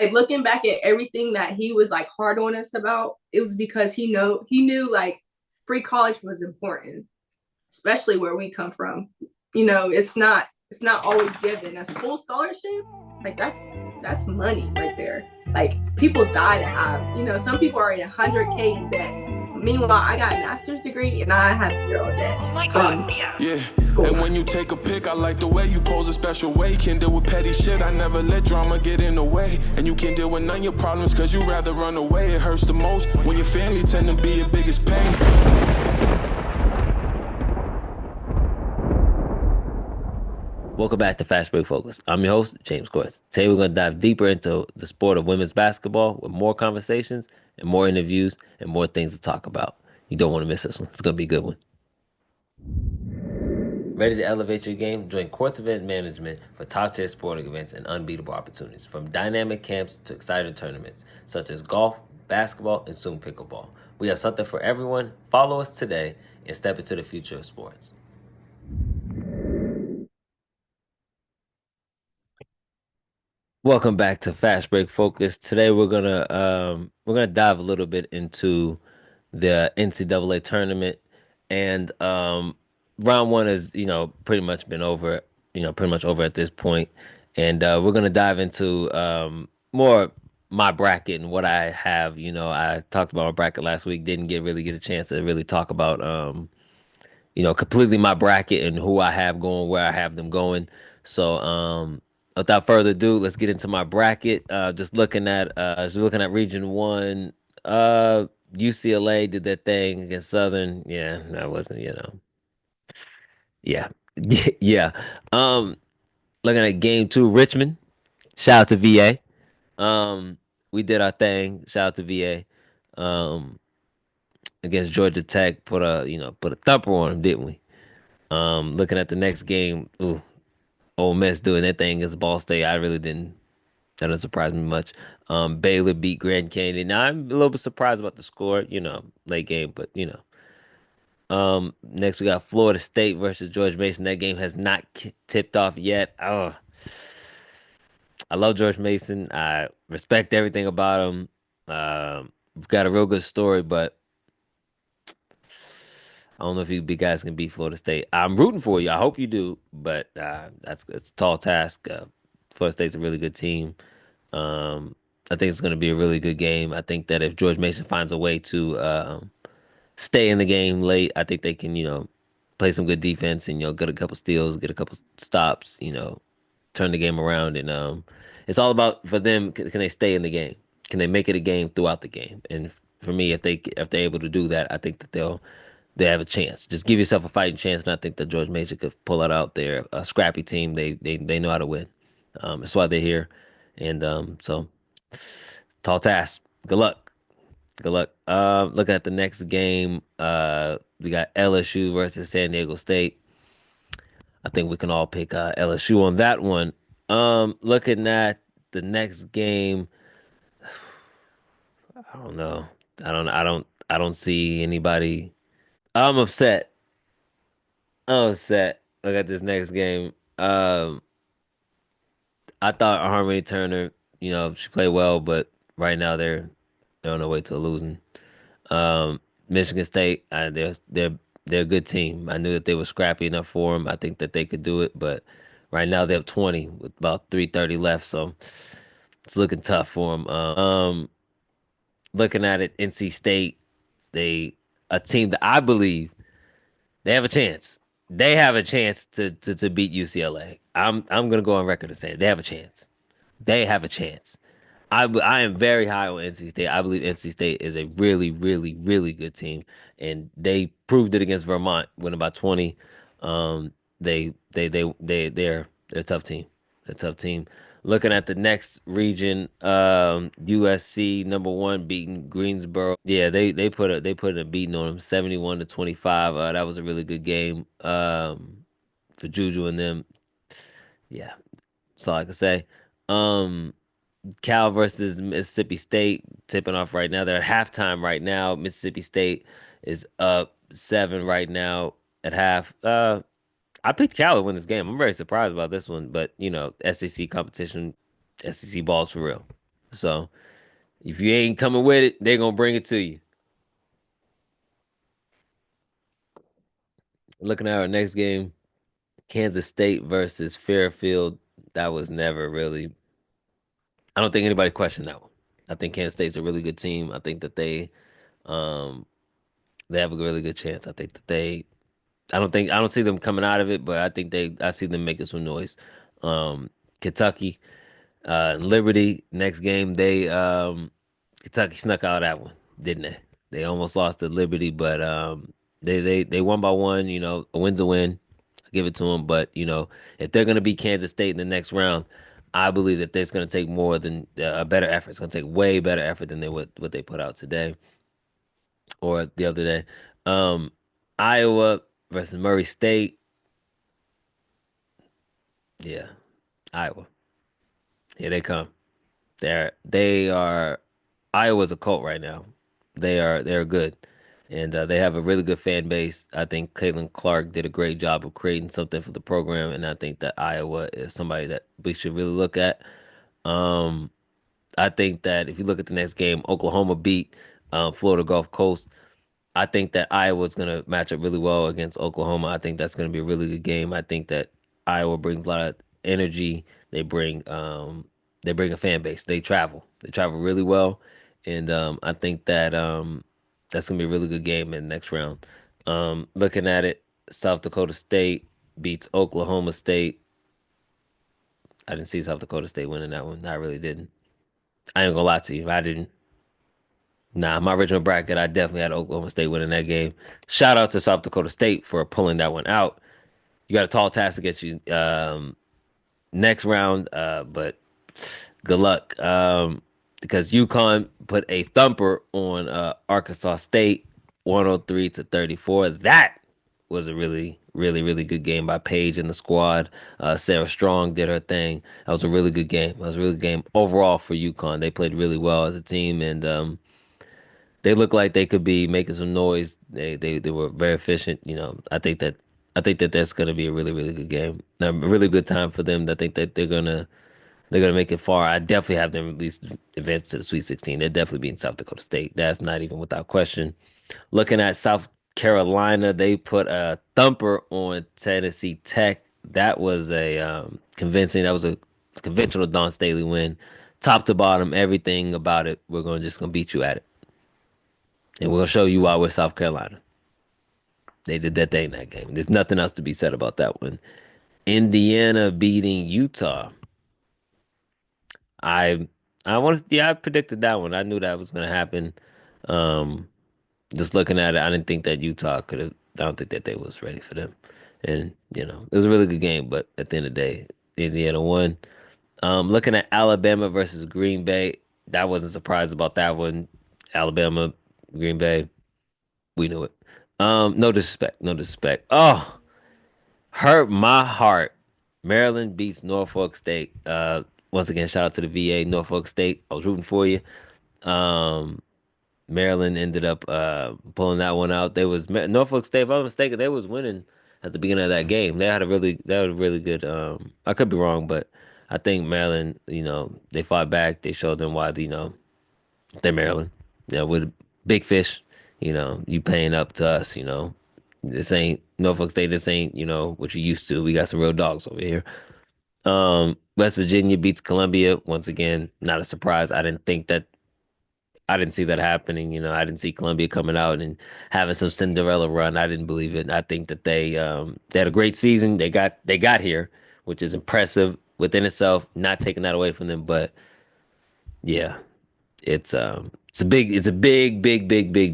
like looking back at everything that he was like hard on us about, it was because he knew like free college was important, especially where we come from. It's not always given as full scholarship. Like that's money right there. Like people die to have. Some people are in 100K in debt. Meanwhile, I got a master's degree and I have zero debt. Oh my God, yeah. School. And when you take a pic, I like the way you pose a special way. Can deal with petty shit, I never let drama get in the way. And you can deal with none of your problems, cause you rather run away. It hurts the most when your family tend to be your biggest pain. Welcome back to Fastbreak Focus. I'm your host, James Quest. Today we're going to dive deeper into the sport of women's basketball with more conversations and more interviews and more things to talk about. You don't want to miss this one. It's going to be a good one. Ready to elevate your game? Join Courts Event Management for top-tier sporting events and unbeatable opportunities. From dynamic camps to exciting tournaments, such as golf, basketball, and soon pickleball. We have something for everyone. Follow us today and step into the future of sports. Welcome back to Fast Break Focus. Today we're gonna dive a little bit into the NCAA tournament, and round one is pretty much been over, pretty much over at this point, and we're gonna dive into more my bracket and what I have. I talked about my bracket last week, didn't really get a chance to really talk about completely my bracket and who I have going, where I have them going. So, without further ado, let's get into my bracket. Just looking at Region One. UCLA did that thing against Southern. Yeah, that wasn't, yeah, yeah. Um, Looking at Game Two, Richmond. Shout out to VA. We did our thing. Shout out to VA. Against Georgia Tech, put a thumper on them, didn't we? Looking at the next game, ooh, Ole Miss doing that thing against Ball State. I really didn't. That didn't surprise me much. Baylor beat Grand Canyon. Now I'm a little bit surprised about the score. Late game, but. Next we got Florida State versus George Mason. That game has not tipped off yet. Oh, I love George Mason. I respect everything about him. We've got a real good story, but I don't know if you big guys can beat Florida State. I'm rooting for you. I hope you do, but it's a tall task. Florida State's a really good team. I think it's going to be a really good game. I think that if George Mason finds a way to stay in the game late, I think they can, play some good defense and get a couple steals, get a couple stops, turn the game around, and it's all about for them. Can they stay in the game? Can they make it a game throughout the game? And for me, if they're able to do that, I think that they have a chance. Just give yourself a fighting chance, and I think that George Mason could pull it out there. A scrappy team, they know how to win. That's why they're here, and so tall task. Good luck. Good luck. Looking at the next game, we got LSU versus San Diego State. I think we can all pick LSU on that one. Looking at the next game, I don't know. I don't see anybody. I'm upset. I'm upset. Look at this next game. I thought Harmony Turner, she played well, but right now they're on their way to losing. Michigan State, they're a good team. I knew that they were scrappy enough for them. I think that they could do it, but right now they have 20 with about 3:30 left, so it's looking tough for them. Looking at it, NC State, a team that I believe they have a chance. They have a chance to beat UCLA. I'm gonna go on record and say they have a chance. They have a chance. I am very high on NC State. I believe NC State is a really, really, really good team, and they proved it against Vermont, winning by 20. They're a tough team. A tough team. Looking at the next region, USC number one beating Greensboro. Yeah, they put a beating on them, 71-25. That was a really good game. For Juju and them. Yeah, that's all I can say. Um. Cal versus Mississippi State tipping off right now. They're at halftime right now. Mississippi State is up 7 right now at half. I picked Cal to win this game. I'm very surprised about this one, but SEC competition, SEC balls for real. So if you ain't coming with it, they're gonna bring it to you. Looking at our next game, Kansas State versus Fairfield. That was never really. I don't think anybody questioned that one. I think Kansas State's a really good team. I think that um they have a really good chance. I think that I don't see them coming out of it, but I see them making some noise. Um Kentucky, Liberty, next game, Kentucky snuck out that one, didn't they? They almost lost to Liberty, but they won by one. You know, a win's a win. I give it to them. But you know, if they're gonna beat Kansas State in the next round, I believe that it's gonna take more than a better effort. It's gonna take way better effort than what they put out today or the other day. Um, Iowa versus Murray State. Yeah, Iowa. Here they come. They are Iowa's a cult right now. They're good, and they have a really good fan base. I think Caitlin Clark did a great job of creating something for the program, and I think that Iowa is somebody that we should really look at. Um, I think that if you look at the next game, Oklahoma beat Florida Gulf Coast. I think that Iowa's going to match up really well against Oklahoma. I think that's going to be a really good game. I think that Iowa brings a lot of energy. They bring a fan base. They travel. They travel really well, and I think that that's going to be a really good game in the next round. Looking at it, South Dakota State beats Oklahoma State. I didn't see South Dakota State winning that one. I really didn't. I ain't gonna lie to you. I didn't. Nah, my original bracket, I definitely had Oklahoma State winning that game. Shout out to South Dakota State for pulling that one out. You got a tall task against you next round, but good luck. Because UConn put a thumper on Arkansas State, 103 to 34. That was a really good game by Paige and the squad. Sarah Strong did her thing. That was a really good game. That was a really good game overall for UConn. They played really well as a team, and they look like they could be making some noise. They were very efficient. You know, I think that that's gonna be a really good game. A really good time for them. I think that they're gonna make it far. I definitely have them at least advance to the Sweet 16. They're definitely beating South Dakota State. That's not even without question. Looking at South Carolina, they put a thumper on Tennessee Tech. That was a convincing. That was a conventional Don Staley win, top to bottom, everything about it. We're gonna just gonna beat you at it. And we're gonna show you why we're South Carolina. They did that thing that game. There's nothing else to be said about that one. Indiana beating Utah. I I predicted that one. I knew that was gonna happen. Um, just looking at it, I didn't think that Utah could have. I don't think that they was ready for them. And you know, it was a really good game, but at the end of the day, Indiana won. Looking at Alabama versus Green Bay, that wasn't surprised about that one. Alabama, Green Bay. We knew it. No disrespect, no disrespect. Oh, hurt my heart. Maryland beats Norfolk State. Once again, shout out to the VA, Norfolk State. I was rooting for you. Um, Maryland ended up pulling that one out. Norfolk State, if I'm mistaken, they was winning at the beginning of that game. They had a really good. I could be wrong, but I think Maryland, you know, they fought back. They showed them why, you know, they're Maryland. You know, with big fish, you know, you paying up to us, you know. This ain't Norfolk State, this ain't, you know, what you used to. We got some real dogs over here. West Virginia beats Columbia. Once again, not a surprise. I didn't see that happening. You know, I didn't see Columbia coming out and having some Cinderella run. I didn't believe it. I think that they had a great season. They got here, which is impressive within itself, not taking that away from them, but yeah. It's a big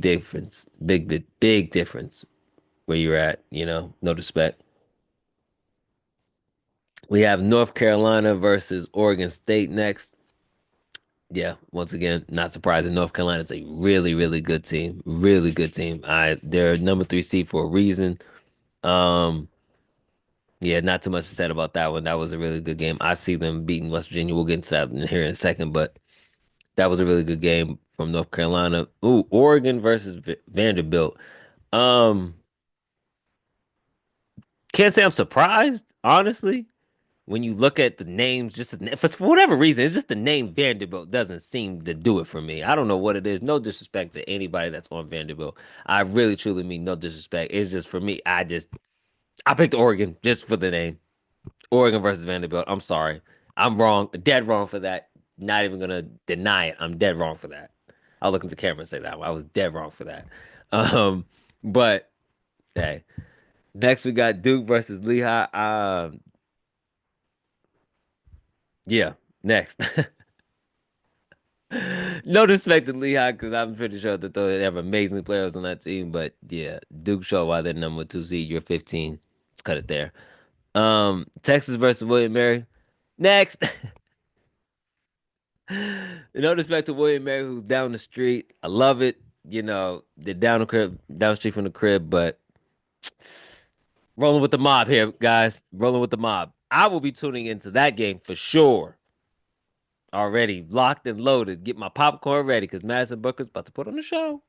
difference. Big difference where you're at, you know, no respect. We have North Carolina versus Oregon State next. Yeah, once again, not surprising. North Carolina's a really good team. Really good team. They're number three seed for a reason. Um, yeah, not too much to said about that one. That was a really good game. I see them beating West Virginia. We'll get into that in here in a second, but that was a really good game from North Carolina. Ooh, Oregon versus Vanderbilt. Um, can't say I'm surprised, honestly. when you look at the names, just for whatever reason, it's just the name Vanderbilt doesn't seem to do it for me. I don't know what it is. No disrespect to anybody that's on Vanderbilt. I really truly mean no disrespect. It's just for me. I picked Oregon just for the name. Oregon versus Vanderbilt. I'm sorry. I'm wrong. Dead wrong for that. Not even gonna deny it. I'm dead wrong for that. I'll look into the camera and say that. I was dead wrong for that. Um, but hey, next we got Duke versus Lehigh. Yeah, next. No disrespect to Lehigh because I'm pretty sure that they have amazing players on that team. But yeah, Duke show why they're number two seed. You're 15. Let's cut it there. Texas versus William Mary. Next. No disrespect to William Mary, who's down the street. I love it. You know, they're down the street from the crib, but rolling with the mob here, guys. Rolling with the mob. I will be tuning into that game for sure. Already locked and loaded. Get my popcorn ready because Madison Booker's about to put on the show.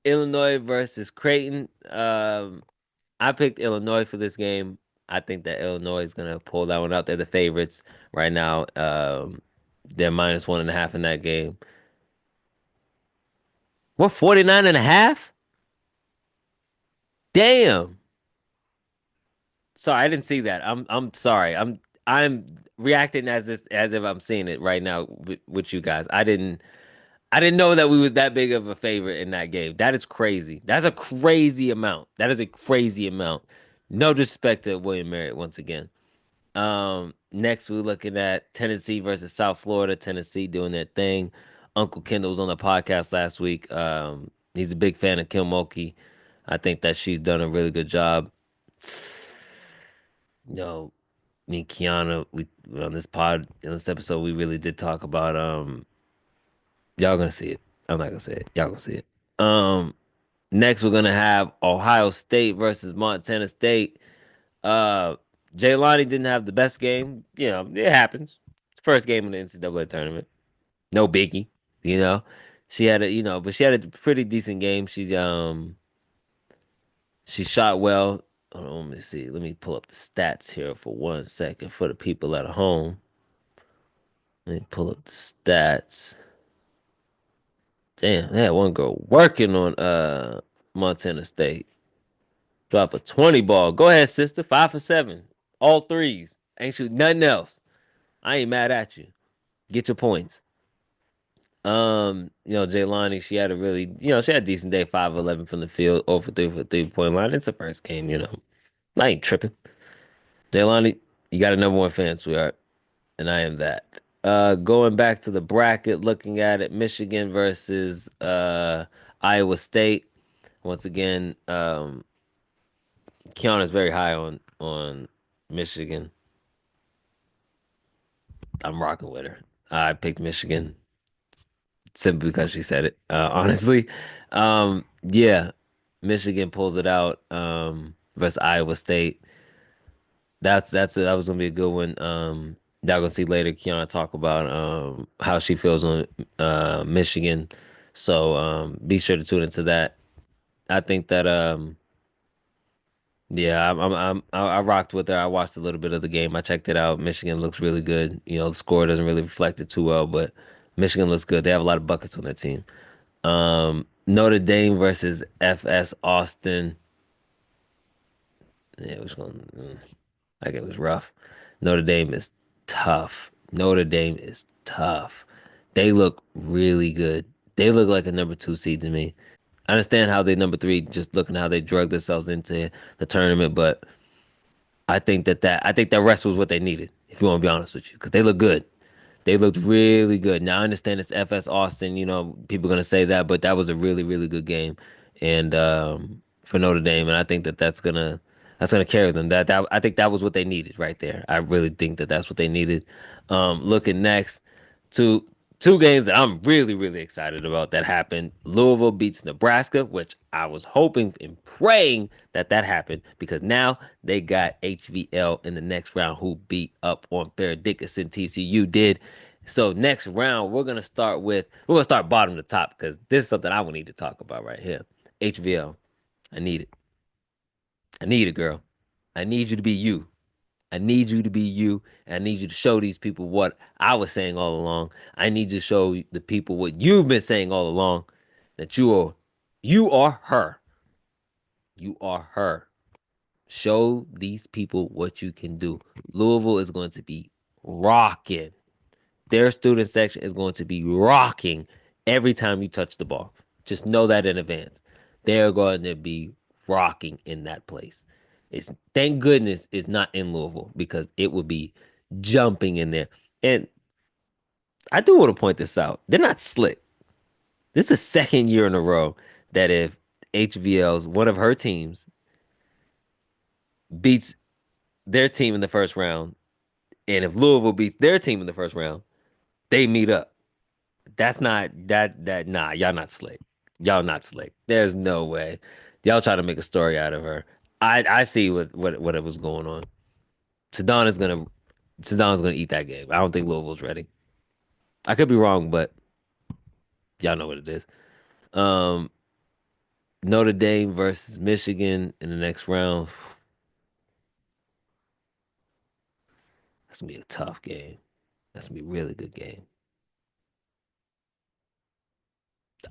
Illinois versus Creighton. I picked Illinois for this game. I think that Illinois is gonna pull that one out. They're the favorites right now. They're minus 1.5 in that game. What, 49 and a half? Damn. Sorry, I didn't see that. I'm sorry. I'm reacting as if I'm seeing it right now with you guys. I didn't know that we was that big of a favorite in that game. That is crazy. That's a crazy amount. That is a crazy amount. No disrespect to William Merritt once again. Next we're looking at Tennessee versus South Florida. Tennessee doing their thing. Uncle Kendall was on the podcast last week. He's a big fan of Kim Mulkey. I think that she's done a really good job. You know, me and Kiana, we on this pod in this episode, we really did talk about y'all gonna see it. I'm not gonna say it. Y'all gonna see it. Um, Next we're gonna have Ohio State versus Montana State. Uh, Jaylani didn't have the best game. You know, it happens. First game in the NCAA tournament. No biggie. You know, she had but she had a pretty decent game. She shot well. Hold on, let me see. Let me pull up the stats here for 1 second for the people at home. Let me pull up the stats. Damn, they had one girl working on Montana State. Drop a 20 ball. Go ahead, sister. 5 for 7. All threes. Ain't shoot nothing else. I ain't mad at you. Get your points. Jaylani, she had a really, she had a decent day, 5-11 from the field, 0 for 3 for 3-point line. It's the first game. I ain't tripping. Jaylani, you got a number one fan, sweetheart. And I am that. Going back to the bracket, looking at it, Michigan versus Iowa State. Once again, Kiana's very high on Michigan. I'm rocking with her. I picked Michigan simply because she said it. Honestly, yeah, Michigan pulls it out versus Iowa State. That was gonna be a good one. Y'all gonna see later. Kiana talk about how she feels on Michigan. So be sure to tune into that. I think that yeah, I rocked with her. I watched a little bit of the game. I checked it out. Michigan looks really good. The score doesn't really reflect it too well, but Michigan looks good. They have a lot of buckets on their team. Notre Dame versus FS Austin. Yeah, it was going. Like it was rough. Notre Dame is tough. Notre Dame is tough. They look really good. They look like a number two seed to me. I understand how they number three, just looking how they drug themselves into the tournament, but I think that rest was what they needed, if you want to be honest with you, because they look good. They looked really good. Now I understand it's FS Austin, people are gonna say that, but that was a really, really good game, and for Notre Dame, and I think that that's gonna carry them. That I think that was what they needed right there. I really think that that's what they needed. Looking next to two games that I'm really, really excited about that happened. Louisville beats Nebraska, which I was hoping and praying that happened because now they got HVL in the next round who beat up on Fair Dickinson. TCU did. So next round, we're gonna start bottom to top because this is something I will need to talk about right here. HVL. I need it. I need it, girl. I need you to be you. I need you to be you. And I need you to show these people what I was saying all along. I need you to show the people what you've been saying all along, that you are her. You are her. Show these people what you can do. Louisville is going to be rocking. Their student section is going to be rocking every time you touch the ball. Just know that in advance. They're going to be rocking in that place. It's thank goodness it's not in Louisville because it would be jumping in there. And I do want to point this out. They're not slick. This is the second year in a row that if HVL's one of her teams beats their team in the first round, and if Louisville beats their team in the first round, they meet up. That's not that nah, y'all not slick. Y'all not slick. There's no way. Y'all try to make a story out of her. I see what it was going on. Sedan is gonna Sedan's gonna eat that game. I don't think Louisville's ready. I could be wrong, but y'all know what it is. Um Notre Dame versus Michigan in the next round. That's gonna be a tough game. That's gonna be a really good game.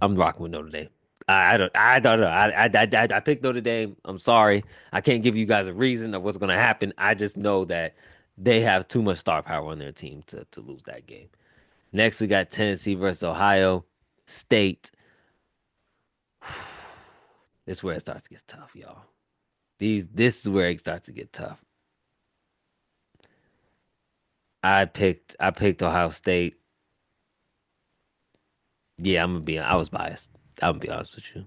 I'm rocking with Notre Dame. I don't know. I picked Notre Dame. I'm sorry. I can't give you guys a reason of what's gonna happen. I just know that they have too much star power on their team to lose that game. Next, we got Tennessee versus Ohio State. This is where it starts to get tough, y'all. This is where it starts to get tough. I picked Ohio State. Yeah, I was biased. I'm gonna be honest with you.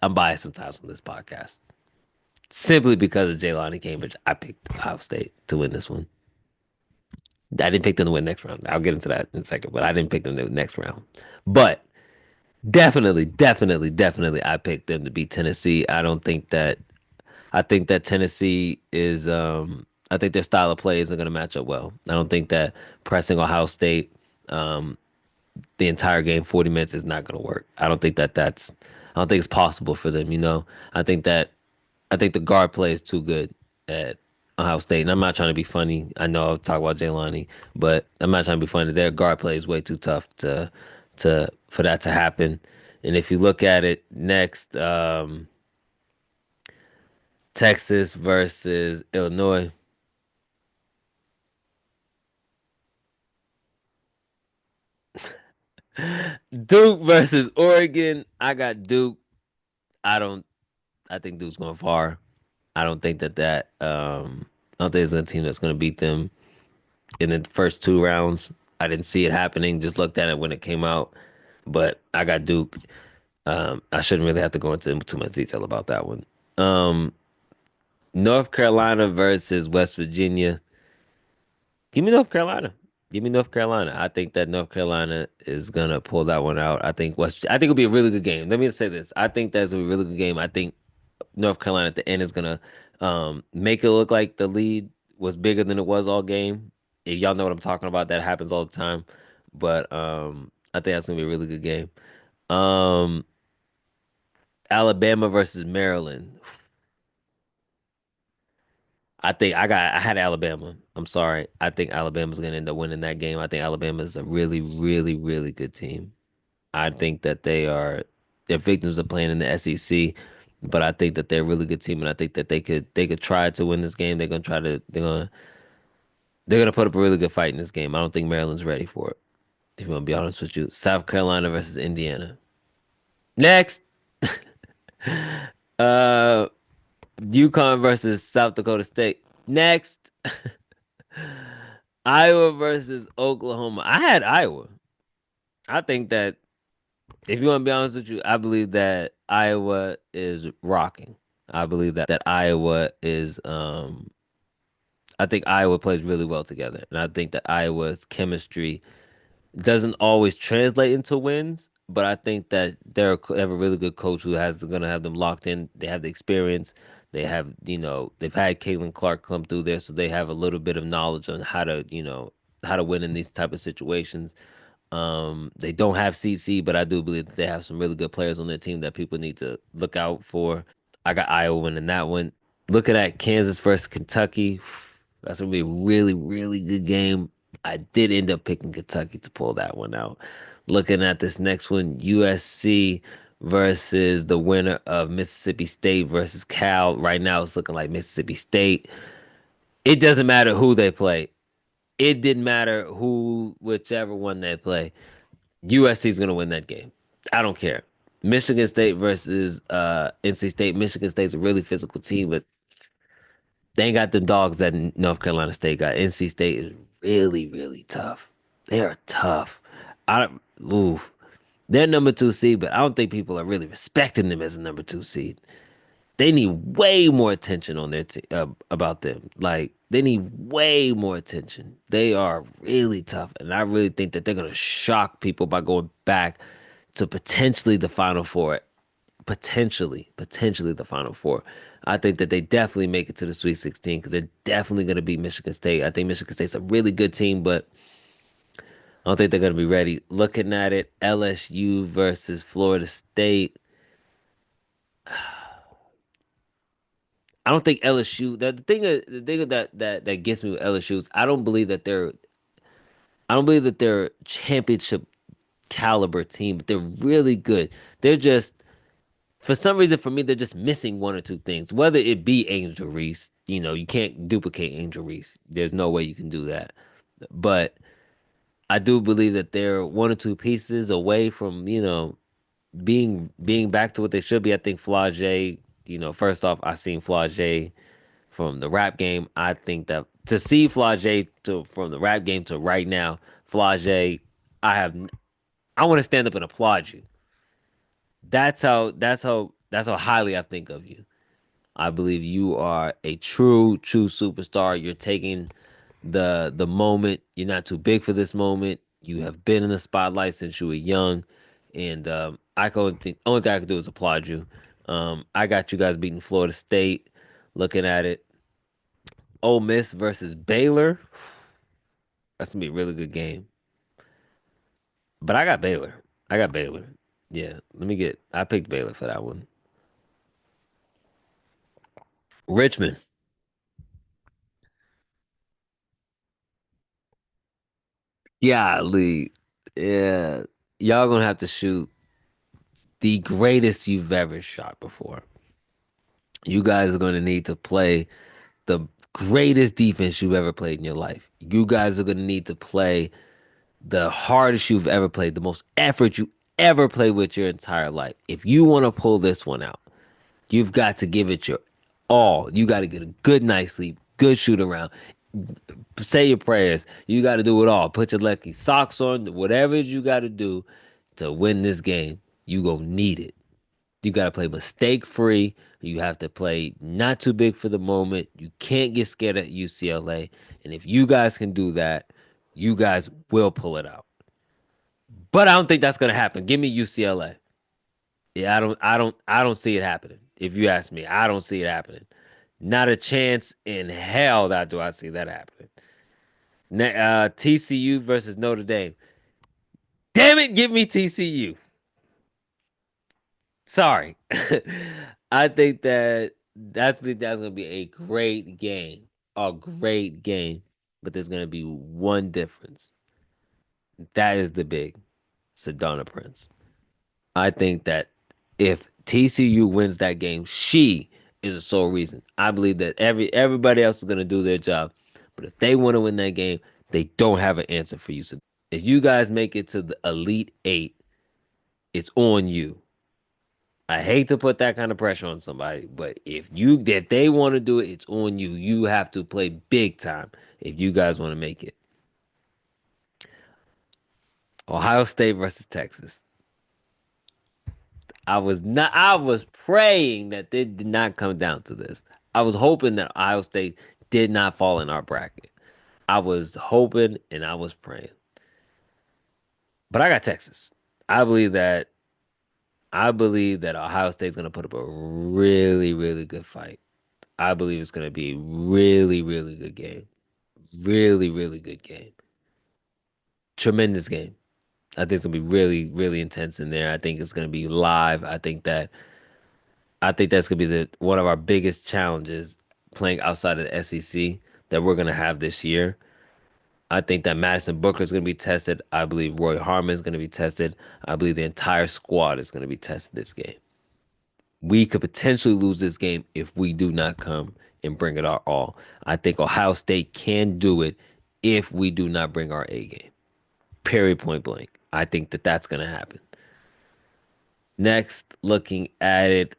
I'm biased sometimes on this podcast. Simply because of Jaylani Cambridge, I picked Ohio State to win this one. I didn't pick them to win next round. I'll get into that in a second, but I didn't pick them to win next round. But definitely, I picked them to beat Tennessee. I think that Tennessee is I think their style of play isn't going to match up well. I don't think that pressing Ohio State um, the entire game, 40 minutes, is not going to work. I don't think it's possible for them. I think that I think the guard play is too good at Ohio State. And I'm not trying to be funny. I know I'll talk about Jaylani, but I'm not trying to be funny. Their guard play is way too tough to for that to happen. And if you look at it next, Texas versus Illinois. Duke versus Oregon. I got Duke. I don't. I think Duke's going far. I don't think I don't think it's a team that's going to beat them in the first two rounds. I didn't see it happening. Just looked at it when it came out, but I got Duke. I shouldn't really have to go into too much detail about that one. Um, North Carolina versus West Virginia. Give me North Carolina. Give me North Carolina. I think that North Carolina is gonna pull that one out. I think it'll be a really good game. Let me say this. I think that's gonna be a really good game. I think North Carolina at the end is gonna make it look like the lead was bigger than it was all game. If y'all know what I'm talking about, that happens all the time. But I think that's gonna be a really good game. Um, Alabama versus Maryland. I had Alabama. I'm sorry. I think Alabama's gonna end up winning that game. I think Alabama is a really, really, really good team. I think that they're victims of playing in the SEC, but I think that they're a really good team, and I think that they could try to win this game. They're gonna put up a really good fight in this game. I don't think Maryland's ready for it. If you want to be honest with you, South Carolina versus Indiana. Next, uh, UConn versus South Dakota State. Next, Iowa versus Oklahoma. I had Iowa. I think that if you want to be honest with you, I believe that Iowa is rocking. I believe that Iowa is I think Iowa plays really well together. And I think that Iowa's chemistry doesn't always translate into wins, but I think that they have a really good coach who has gonna have them locked in. They have the experience. They've had Caitlin Clark come through there, so they have a little bit of knowledge on how to win in these type of situations. They don't have CC, but I do believe that they have some really good players on their team that people need to look out for. I got Iowa winning that one. Looking at Kansas versus Kentucky, that's gonna be a really, really good game. I did end up picking Kentucky to pull that one out. Looking at this next one, USC versus the winner of Mississippi State versus Cal. Right now, it's looking like Mississippi State. It doesn't matter who they play. It didn't matter whichever one they play. USC is gonna win that game. I don't care. Michigan State versus NC State. Michigan State's a really physical team, but they ain't got the dogs that North Carolina State got. NC State is really, really tough. They are tough. I Oof. They're number two seed, but I don't think people are really respecting them as a number two seed. They need way more attention on their about them. Like they need way more attention. They are really tough, and I really think that they're gonna shock people by going back to potentially the Final Four, potentially the Final Four. I think that they definitely make it to the Sweet 16 because they're definitely gonna beat Michigan State. I think Michigan State's a really good team, but I don't think they're gonna be ready. Looking at it, LSU versus Florida State. I don't think LSU. The thing that gets me with LSU is I don't believe that they're championship caliber team, but they're really good. They're just for some reason for me they're just missing one or two things. Whether it be Angel Reese, you can't duplicate Angel Reese. There's no way you can do that. But I do believe that they're one or two pieces away from being back to what they should be. I think Flau'jae. First off, I seen Flau'jae from the rap game. I think that to see Flau'jae to from the rap game to right now, Flau'jae, I have I want to stand up and applaud you. That's how highly I think of you. I believe you are a true superstar. You're taking the moment. You're not too big for this moment. You have been in the spotlight since you were young, and I can only thing I can do is applaud you. I got you guys beating Florida State. Looking at it, Ole Miss versus Baylor. That's gonna be a really good game. But I got Baylor. I got Baylor. Yeah, I picked Baylor for that one. Richmond. Golly. Yeah. Y'all gonna have to shoot the greatest you've ever shot before. You guys are gonna need to play the greatest defense you've ever played in your life. You guys are gonna need to play the hardest you've ever played, the most effort you ever played with your entire life. If you want to pull this one out, you've got to give it your all. You got to get a good night's sleep, good shoot around, say your prayers. You got to do it all. Put your lucky socks on, whatever you got to do to win this game. You gonna need it. You got to play mistake free. You have to play not too big for the moment. You can't get scared at UCLA. And if you guys can do that, you guys will pull it out. But I don't think that's gonna happen. Give me UCLA. Yeah, I don't see it happening. If you ask me, I don't see it happening. Not a chance in hell that do I see that happening. TCU versus Notre Dame. Damn it, give me TCU. Sorry. I think that's gonna be a great game. A great game. But there's gonna be one difference. That is the big Sedona Prince. I think that if TCU wins that game, she is the sole reason. I believe that everybody else is gonna do their job. But if they want to win that game, they don't have an answer for you. So if you guys make it to the Elite Eight, it's on you. I hate to put that kind of pressure on somebody, but if they want to do it, it's on you. You have to play big time if you guys want to make it. Ohio State versus Texas. I was praying that it did not come down to this. I was hoping that Ohio State did not fall in our bracket. I was hoping and I was praying. But I got Texas. I believe that Ohio State's gonna put up a really, really good fight. I believe it's gonna be a really, really good game. Really, really good game. Tremendous game. I think it's gonna be really, really intense in there. I think it's gonna be live. I think that's gonna be the one of our biggest challenges playing outside of the SEC that we're gonna have this year. I think that Madison Booker is going to be tested. I believe Roy Harmon is going to be tested. I believe the entire squad is going to be tested this game. We could potentially lose this game if we do not come and bring it our all. I think Ohio State can do it if we do not bring our A game. Period, point blank. I think that that's going to happen. Next, looking at it,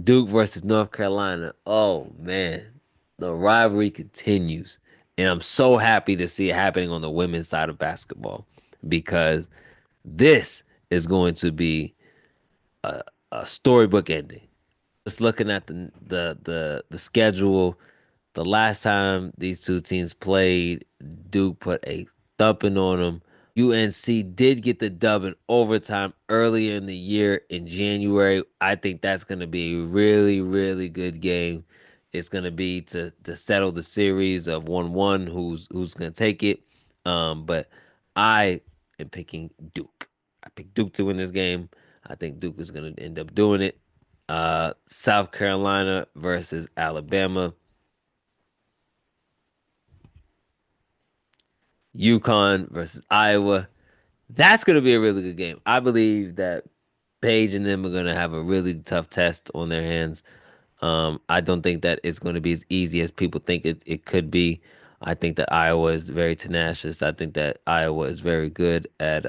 Duke versus North Carolina. Oh man, the rivalry continues, and I'm so happy to see it happening on the women's side of basketball because this is going to be a storybook ending. Just looking at the schedule, the last time these two teams played, Duke put a thumping on them. UNC did get the dub in overtime earlier in the year in January. I think that's going to be a really, really good game. It's going to be to settle the series of 1-1 who's going to take it. But I am picking Duke. I picked Duke to win this game. I think Duke is going to end up doing it. South Carolina versus Alabama. UConn versus Iowa. That's going to be a really good game. I believe that Paige and them are going to have a really tough test on their hands. I don't think that it's going to be as easy as people think it could be. I think that Iowa is very tenacious. I think that Iowa is very good at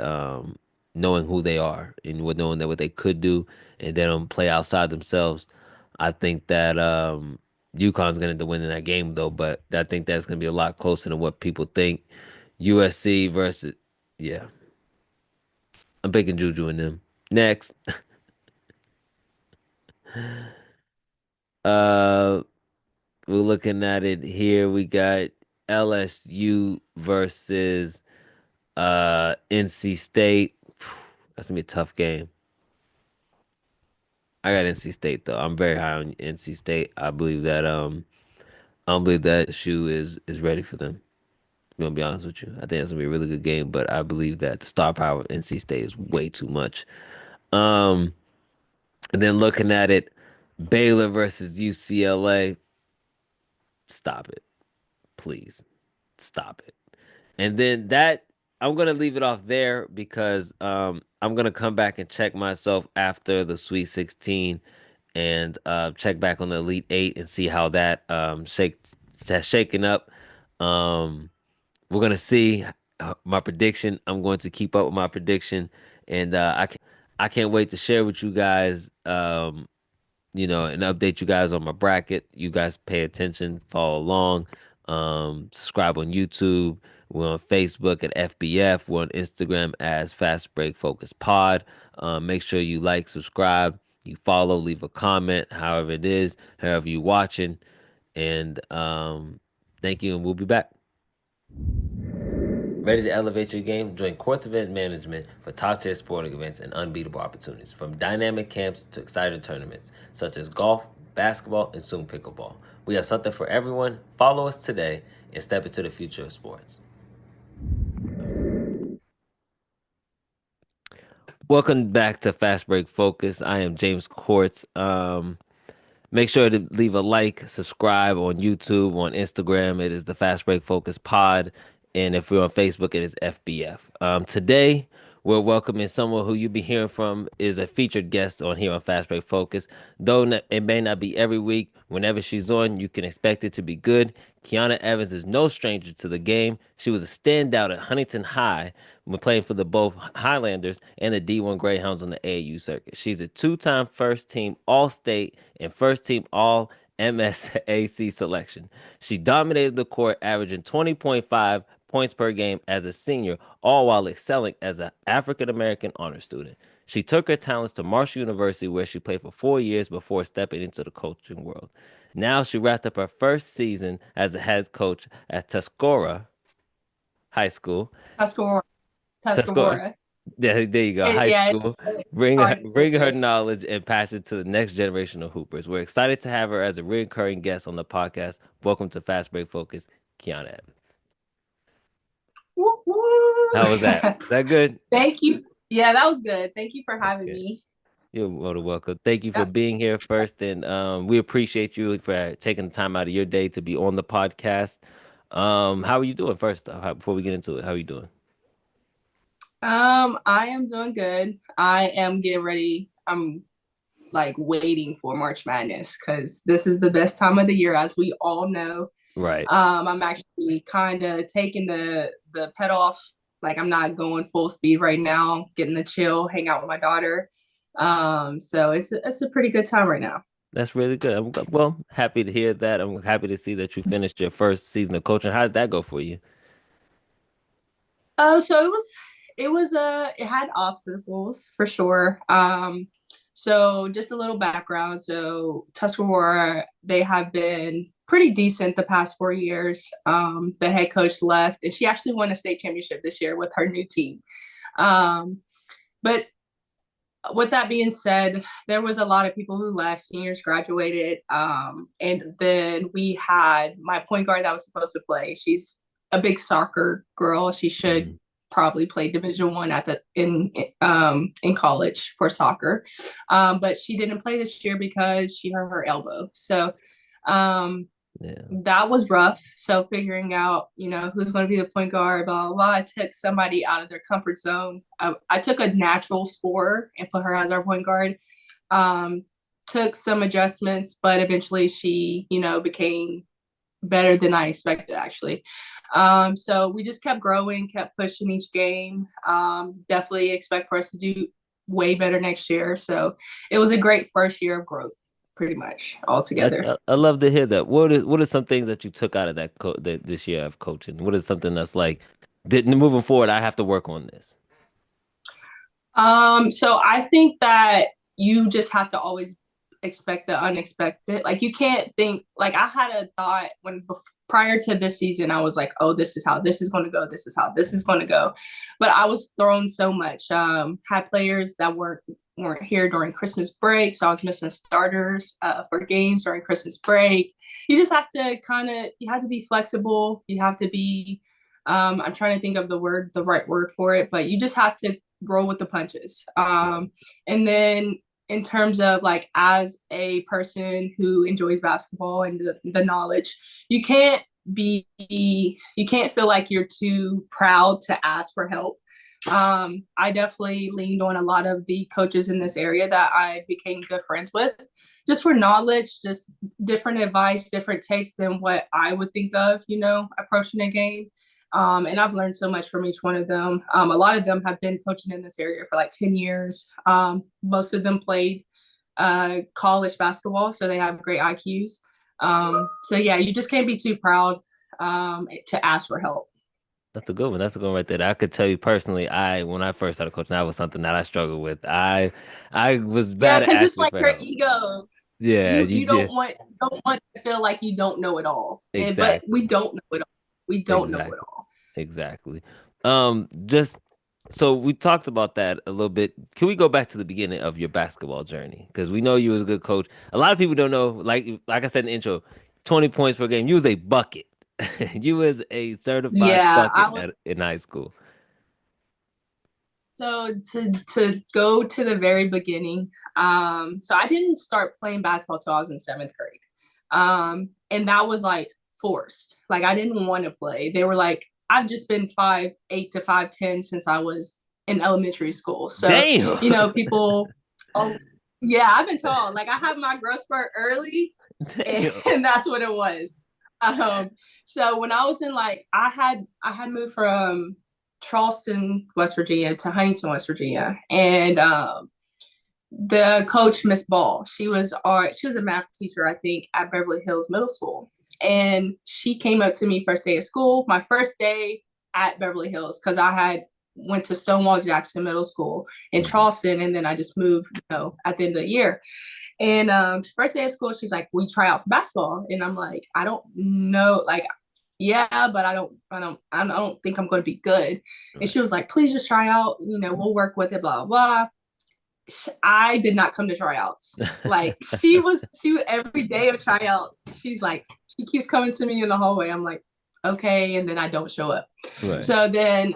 knowing who they are and knowing that what they could do, and they don't play outside themselves. I think that UConn's going to end up winning that game though, but I think that's going to be a lot closer than what people think. USC versus, yeah, I'm picking Juju and them. Next, uh, we're looking at it here. We got LSU versus NC State. That's gonna be a tough game. I got NC State though. I'm very high on NC State. I don't believe that shoe is ready for them. I'm gonna be honest with you. I think it's gonna be a really good game, but I believe that the star power of NC State is way too much. Um, and then looking at it, Baylor versus UCLA. Stop it, please. Stop it. And then that I'm gonna leave it off there because I'm gonna come back and check myself after the Sweet 16 and check back on the Elite Eight and see how that shakes has shaken up. Um, we're gonna see my prediction. I'm going to keep up with my prediction, and I can't wait to share with you guys. And update you guys on my bracket. You guys pay attention, follow along, subscribe on YouTube. We're on Facebook at FBF. We're on Instagram as Fast Break Focus Pod. Make sure you like, subscribe, you follow, leave a comment, however it is, however you watching. And thank you, and we'll be back. Ready to elevate your game? Join Courts Event Management for top-tier sporting events and unbeatable opportunities. From dynamic camps to exciting tournaments, such as golf, basketball, and soon pickleball. We have something for everyone. Follow us today and step into the future of sports. Welcome back to Fast Break Focus. I am James Courts. Make sure to leave a like, subscribe on YouTube, on Instagram. It is the Fast Break Focus Pod. And if we're on Facebook, it is FBF. Today, we're welcoming someone who you'll be hearing from is a featured guest on here on Fast Break Focus. Though it may not be every week, whenever she's on, you can expect it to be good. Kiana Evans is no stranger to the game. She was a standout at Huntington High when playing for the both Highlanders and the D1 Greyhounds on the AAU circuit. She's a two-time first-team All-State and first-team All-MSAC selection. She dominated the court, averaging 20.5 points per game as a senior, all while excelling as an African American honor student. She took her talents to Marshall University, where she played for 4 years before stepping into the coaching world. Now she wrapped up her first season as a head coach at Tuscarora High School. Tuscarora. Tuscarora. Tuscarora. There you go. High Yeah, school, it's bringing her knowledge and passion to the next generation of hoopers. We're excited to have her as a recurring guest on the podcast. Welcome to Fast Break Focus, Kiana Evans. Woo-woo. How was that? Is that good? Thank you. Yeah, that was good. Thank you for having me. You're more than welcome. Thank you for Yeah. being here first, and we appreciate you for taking the time out of your day to be on the podcast. How are you doing first, though, before we get into it? How are you doing? I am doing good. I am getting ready. I'm like waiting for March Madness because this is the best time of the year, as we all know. Right. I'm actually kind of taking the pet off. Like I'm not going full speed right now, getting the chill, hang out with my daughter. So it's a pretty good time right now. That's really good. Well, happy to hear that. I'm happy to see that you finished your first season of coaching. How did that go for you? Oh, so it had obstacles for sure. So just a little background. So Tuscarora, they have been pretty decent the past 4 years. The head coach left, and she actually won a state championship this year with her new team. Um, but with that being said, there was a lot of people who left, seniors graduated, and then we had my point guard that was supposed to play. She's a big soccer girl. She should Mhm. probably play Division 1 at the in college for soccer, but she didn't play this year because she hurt her elbow. So um, Yeah. that was rough. So figuring out, who's going to be the point guard, blah, blah, blah. I took somebody out of their comfort zone. I took a natural scorer and put her as our point guard. Um, Took some adjustments, but eventually she, became better than I expected, actually. So we just kept growing, kept pushing each game. Definitely expect for us to do way better next year. So it was a great first year of growth, pretty much I, altogether. I I love to hear that. What are some things that you took out of that this year of coaching? What is something that's like, moving forward, I have to work on this. So I think that you just have to always expect the unexpected. Like you can't think like I had a thought prior to this season, I was like, oh, this is how this is going to go. This is how this is going to go. But I was thrown so much. Had players that weren't here during Christmas break, so I was missing starters for games during Christmas break. You just have to you have to be flexible. You have to be I'm trying to think of the right word for it, but you just have to roll with the punches. And then in terms of like as a person who enjoys basketball and the knowledge, you can't you can't feel like you're too proud to ask for help. I definitely leaned on a lot of the coaches in this area that I became good friends with, just for knowledge, just different advice, different takes than what I would think of, approaching a game. And I've learned so much from each one of them. A lot of them have been coaching in this area for like 10 years. Most of them played college basketball, so they have great IQs. So, yeah, you just can't be too proud to ask for help. That's a good one. That's a good one right there. I could tell you personally, when I first started coaching, that was something that I struggled with. I was Yeah, bad at because it's asking like for your help. ego. Yeah, You don't want to feel like you don't know it all, but we exactly. don't know it all. We don't know it Exactly. all. Exactly. Just so we talked about that a little bit. Can we go back to the beginning of your basketball journey? Because we know you was a good coach. A lot of people don't know, like I said in the intro, 20 points per game. You was a bucket. You was a certified Yeah, bucket in high school. so to go to the very beginning, so I didn't start playing basketball till I was in seventh grade, and that was like forced. Like I didn't want to play. They were like, I've just been 5'8" to 5'10" since I was in elementary school. So Damn. people, oh yeah, I've been tall. Like I had my growth spurt early, and, Damn. and that's what it was. Um, so when I was in like, I had moved from Charleston, West Virginia to Huntington, West Virginia, and the coach, Miss Ball, she was a math teacher, I think, at Beverly Hills Middle School, and she came up to me first day of school, my first day at Beverly Hills, because I had went to Stonewall Jackson Middle School in Mhm. Charleston, and then I just moved, at the end of the year. And first day of school, she's like, "We try out for basketball," and I'm like, "I don't know, like, yeah, but I don't think I'm going to be good." And Right. she was like, "Please just try out. We'll work with it." Blah blah blah. I did not come to tryouts. Like she every day of tryouts. She's like, she keeps coming to me in the hallway. I'm like, okay, and then I don't show up. Right. So then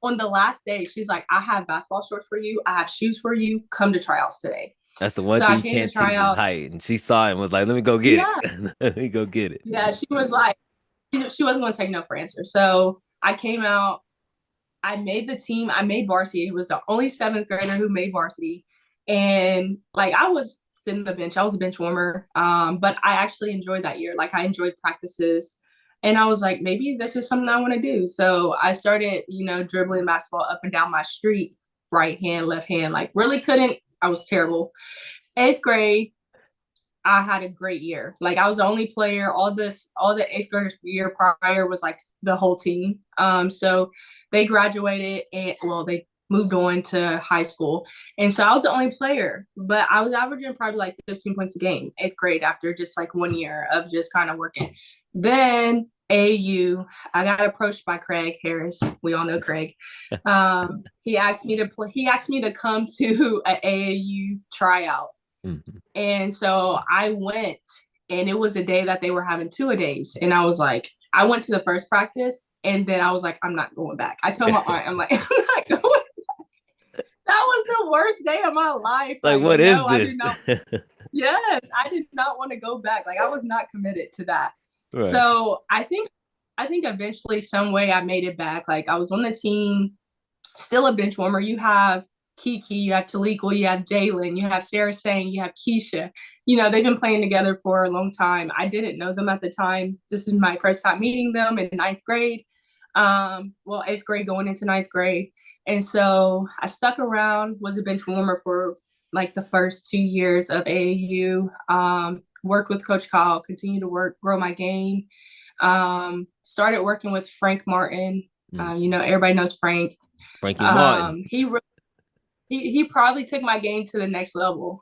on the last day, she's like, I have basketball shorts for you. I have shoes for you. Come to tryouts today. That's the one So thing I you came to can't teach is tryouts. height. And she saw it and was like, let me go get Yeah. it. Let me go get it. Yeah. She was like, she wasn't going to take no for answer. So I came out. I made the team. I made varsity. It was the only seventh grader who made varsity. And like I was sitting on the bench. I was a bench warmer. But I actually enjoyed that year. Like I enjoyed practices. And I was like, maybe this is something I want to do. So I started, dribbling basketball up and down my street, right hand, left hand, like really couldn't. I was terrible. Eighth grade, I had a great year. Like I was the only player. All the eighth graders year prior was like the whole team. So they graduated and well, they moved on to high school, and so I was the only player. But I was averaging probably like 15 points a game, eighth grade, after just like 1 year of just kind of working. Then AU, I got approached by Craig Harris. We all know Craig. He asked me to play. He asked me to come to an AAU tryout. Mhm. And so I went, and it was a day that they were having two-a-days. And I was like, I went to the first practice, and then I was like, I'm not going back. I told my aunt, I'm like, I'm not going. That was the worst day of my life. Like, Like, what is no, I this? did not. Yes, I did not want to go back. Like, I was not committed to that. Right. So I think eventually, some way, I made it back. Like, I was on the team, still a bench warmer. You have Kiki, you have Talikwa, you have Jalen, you have Sarah Sang, you have Keisha. They've been playing together for a long time. I didn't know them at the time. This is my first time meeting them in ninth grade. Well, eighth grade going into ninth grade. And so I stuck around, was a bench warmer for like the first 2 years of AAU. Worked with Coach Kyle, continued to work, grow my game. Started working with Frank Martin. Mm. Everybody knows Frank. Frankie Martin. He probably took my game to the next level.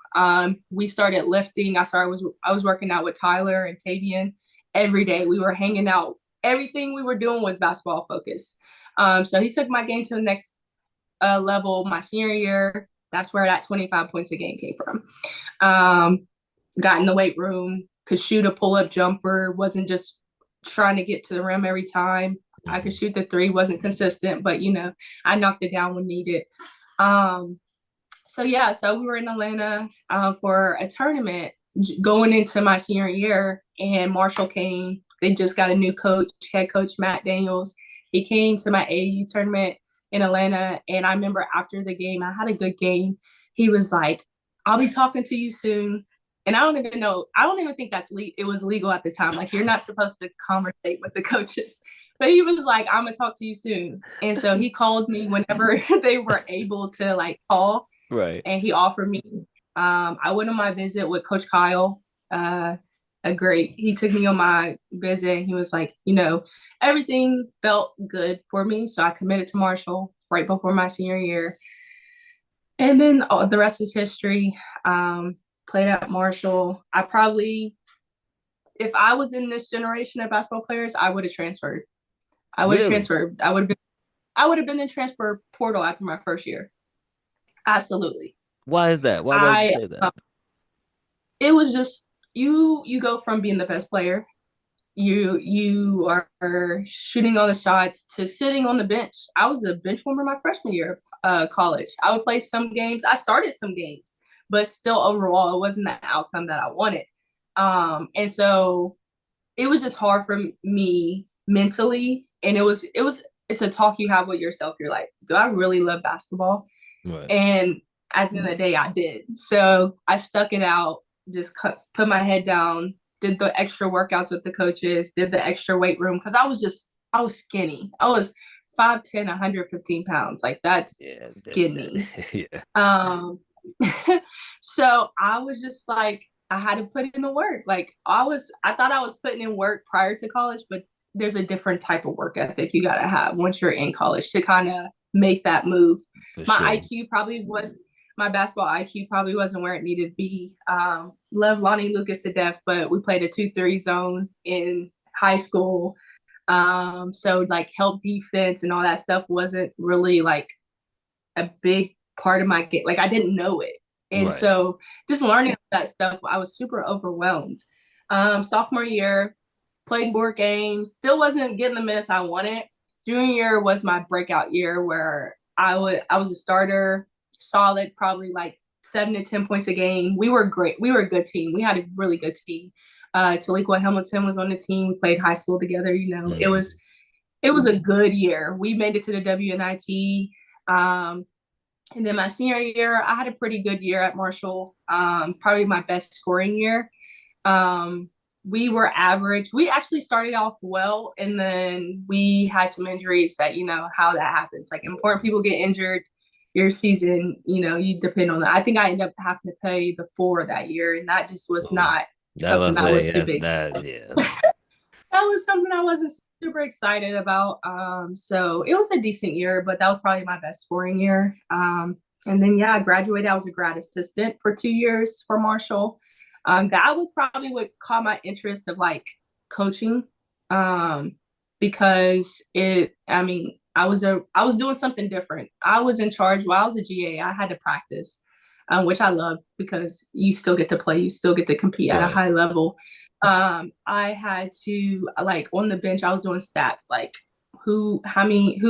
We started lifting. I was working out with Tyler and Tavian every day. We were hanging out. Everything we were doing was basketball focused. So he took my game to the next level my senior year. That's where that 25 points a game came from. Got in the weight room, could shoot a pull-up jumper, wasn't just trying to get to the rim every time. I could shoot the three, wasn't consistent, but I knocked it down when needed. So yeah, so we were in Atlanta for a tournament going into my senior year, and Marshall came. They just got a new coach, head coach Matt Daniels. He came to my AU tournament in Atlanta, and I remember after the game, I had a good game. He was like, "I'll be talking to you soon." And I don't even know. I don't even think it was legal at the time. Like you're not supposed to conversate with the coaches. But he was like, "I'm gonna talk to you soon." And so he called me whenever they were able to like call, Right. and he offered me. I went on my visit with Coach Kyle. He took me on my visit. And he was like, everything felt good for me, so I committed to Marshall right before my senior year. And then the rest is history. Played at Marshall. If I was in this generation of basketball players, I would have transferred. I would have Really? transferred. I would have been in transfer portal after my first year. Absolutely. Why is that? Why would you I say that? It was just you go from being the best player, you are shooting all the shots, to sitting on the bench. I was a bench warmer my freshman year of college. I would play some games. I started some games, but still overall it wasn't the outcome that I wanted. And so it was just hard for me mentally, and it's a talk you have with yourself. You're like, do I really love basketball? Right. And at the end of the day, I did. So I stuck it out, just put my head down, did the extra workouts with the coaches, did the extra weight room, because I was skinny. I was 5'10", 115 pounds. Like that's Yeah. skinny. Yeah. Um, so I was just like, I had to put in the work. Like I thought I was putting in work prior to college, but there's a different type of work ethic you gotta have once you're in college to kind of make that move. For My sure. IQ probably was My basketball IQ probably wasn't where it needed to be. Love Lonnie Lucas to death, but we played a 2-3 zone in high school. So like help defense and all that stuff wasn't really like a big part of my game. Like I didn't know it. And Right. so just learning that stuff, I was super overwhelmed. Sophomore year, played board games, still wasn't getting the minutes I wanted. junior year was my breakout year where I was a starter, solid, probably like 7 to 10 points a game. We were great. We were a good team. We had a really good team. Taliqua Hamilton was on the team. We played high school together. It was a good year. We made it to the WNIT. And then my senior year, I had a pretty good year at Marshall. Probably my best scoring year. Um, we were average. We actually started off well, and then we had some injuries that how that happens. Like important people get injured, your season, you depend on that. I think I ended up having to pay the four that year, and that just was Oh, not that something was that say was too yeah, big. that yeah. That was something I wasn't super excited about. So it was a decent year, but that was probably my best scoring year. And then I graduated. I was a grad assistant for 2 years for Marshall. That was probably what caught my interest of like coaching, because I mean, I was doing something different. I was in charge while I was a GA. I had to practice, which I love because you still get to play, you still get to compete at a Right. high level. I had to like on the bench, I was doing stats like who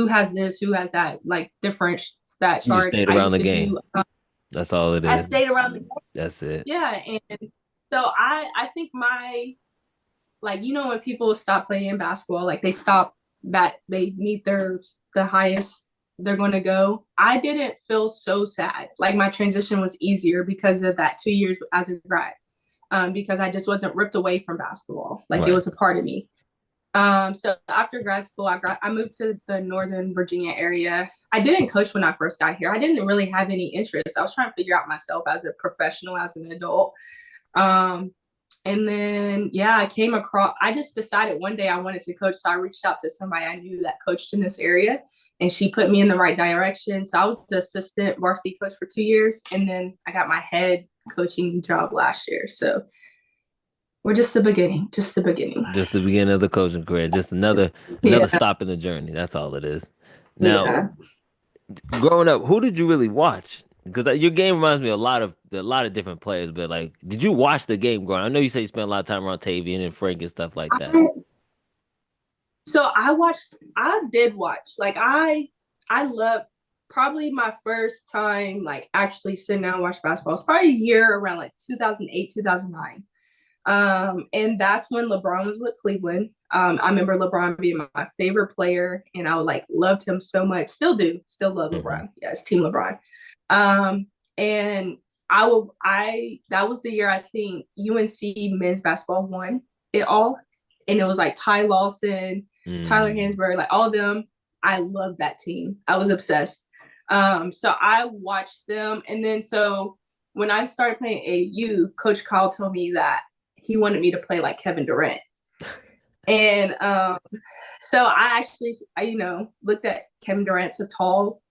has this, who has that, like different stat You just charts. stayed I around used the to game. do That's all it I is. stayed around the That's it. yeah, and so I think my like when people stop playing basketball, like they stop that they meet the highest they're going to go. I didn't feel so sad. Like my transition was easier because of that 2 years as a grad, because I just wasn't ripped away from basketball. Like it Right. was a part of me. So after grad school, I moved to the Northern Virginia area. I didn't coach when I first got here. I didn't really have any interest. I was trying to figure out myself as a professional, as an adult. Um, and then I came across. I just decided one day I wanted to coach, so I reached out to somebody I knew that coached in this area, and she put me in the right direction. So I was the assistant varsity coach for 2 years, and then I got my head coaching job last year. So we're just the beginning, just the beginning. Just the beginning of the coaching career. Just another Yeah, stop in the journey. That's all it is. Now, yeah. growing up, who did you really watch? Because your game reminds me a lot of different players. But like, did you watch the game growing? I know you say you spent a lot of time around Tavian and Frank and stuff like that. I, so I did watch. Like I love probably my first time like actually sitting down and watch basketball. It's probably a year around like 2008, 2009. And that's when LeBron was with Cleveland. I remember LeBron being my favorite player, and I like loved him so much. Still do, still love Hmm. LeBron. Yes, Team LeBron. And I will. I That was the year I think UNC men's basketball won it all, and it was like Ty Lawson, Tyler Mm. Hansberg, like all of them. I loved that team. I was obsessed. So I watched them, and then so when I started playing AU, Coach Kyle told me that he wanted me to play like Kevin Durant. And so I looked at Kevin Durant's a tall.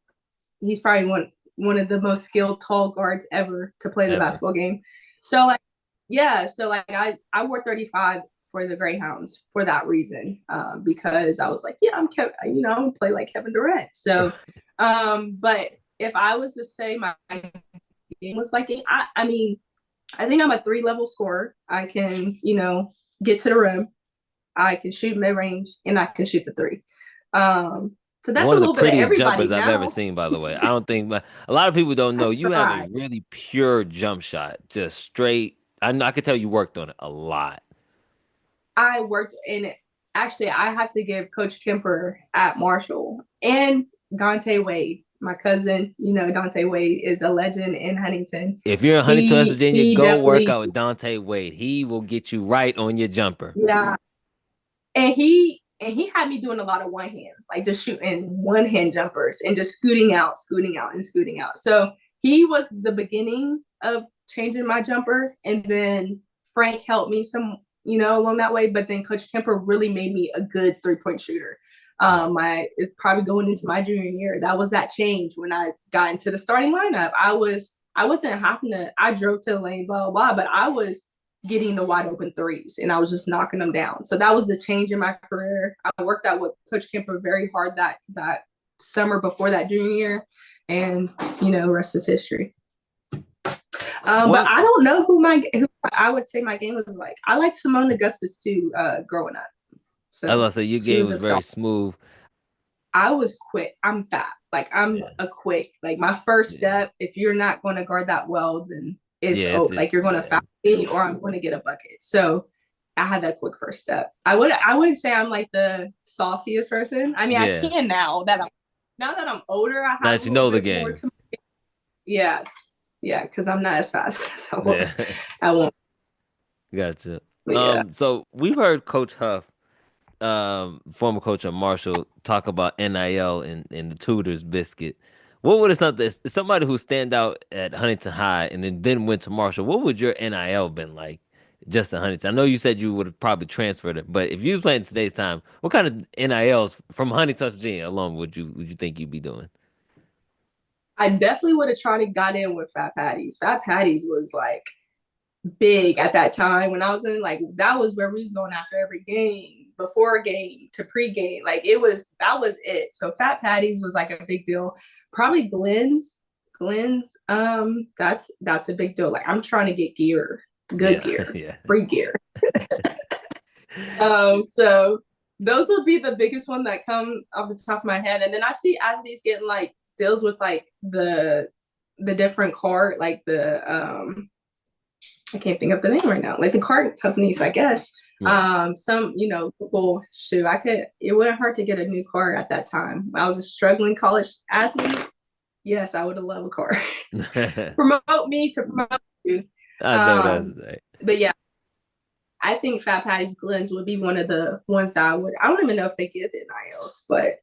He's probably one of the most skilled tall guards ever to play the Ever. basketball game. So like, yeah, so like I wore 35 for the Greyhounds for that reason, because I was like, yeah, I'm gonna play like Kevin Durant. So, but if I was to say my game was like, I mean, I think I'm a three-level scorer. I can, get to the rim. I can shoot mid range, and I can shoot the three. So that's One a of the little bit of prettiest everybody jumpers I've ever now. seen, by the way. I don't think a lot of people don't I know you have a try. really pure jump shot, just straight. I could tell you worked on it a lot. I worked in it. Actually, I have to give Coach Kemper at Marshall and Dante Wade, my cousin. Dante Wade is a legend in Huntington. If you're in Huntington, West He Virginia, he go work definitely, out with Dante Wade. He will get you right on your jumper. yeah. And he had me doing a lot of one hand, like just shooting one hand jumpers and just scooting out, and scooting out. So he was the beginning of changing my jumper, and then Frank helped me some, along that way. But then Coach Kemper really made me a good 3-point shooter. My It's probably going into my junior year. That was that change when I got into the starting lineup. I wasn't having to. I drove to the lane, blah blah blah, but I was getting the wide open threes, and I was just knocking them down. So that was the change in my career. I worked out with Coach Kemper very hard that summer before that junior year, and rest is history. But What I don't know who I would say my game was like. I liked Simone Augustus too, growing up. as So I said, your she game was was a very thought. smooth. I was quick. I'm fat. Like I'm Yeah, a quick. Like my first yeah, step, if you're not going to guard that well, then it's yeah. oh, like you're going to Yeah, foul me or I'm going to get a bucket. So I had that quick first step. I wouldn't say I'm like the sauciest person. I mean, I yeah. can now that I'm older, I Now have a that you little know the bit more game. to yes. Yeah, because I'm not as fast as I Yeah, was. I won't. gotcha. But yeah. So we've heard Coach Huff, former coach of Marshall, talk about NIL and the Tudors biscuit. What would something somebody who stand out at Huntington High and then went to Marshall? What would your NIL been like? Just at Huntington. I know you said you would have probably transferred it, but if you was playing today's time, what kind of NILs from Huntington, Virginia alone would you think you'd be doing? I definitely would have tried to got in with Fat Patties. Fat Patties was like big at that time when I was in like that was where we was going after every game, before a game to pregame. Like that was it. So Fat Patties was like a big deal. Probably Glenn's, that's a big deal. Like I'm trying to get gear, good Yeah, gear, yeah. free gear. So those would be the biggest one that come off the top of my head. And then I see athletes getting like deals with like the different card, like the I can't think of the name right now, like the card companies, I guess. Right. Some, people, shoot, it wouldn't hurt to get a new car at that time. I was a struggling college athlete. Yes, I would have loved a car. Promote me to promote you. I know that's Um, right. but yeah, I think Fat Patty's Glens would be one of the ones that I don't even know if they give it NILs, but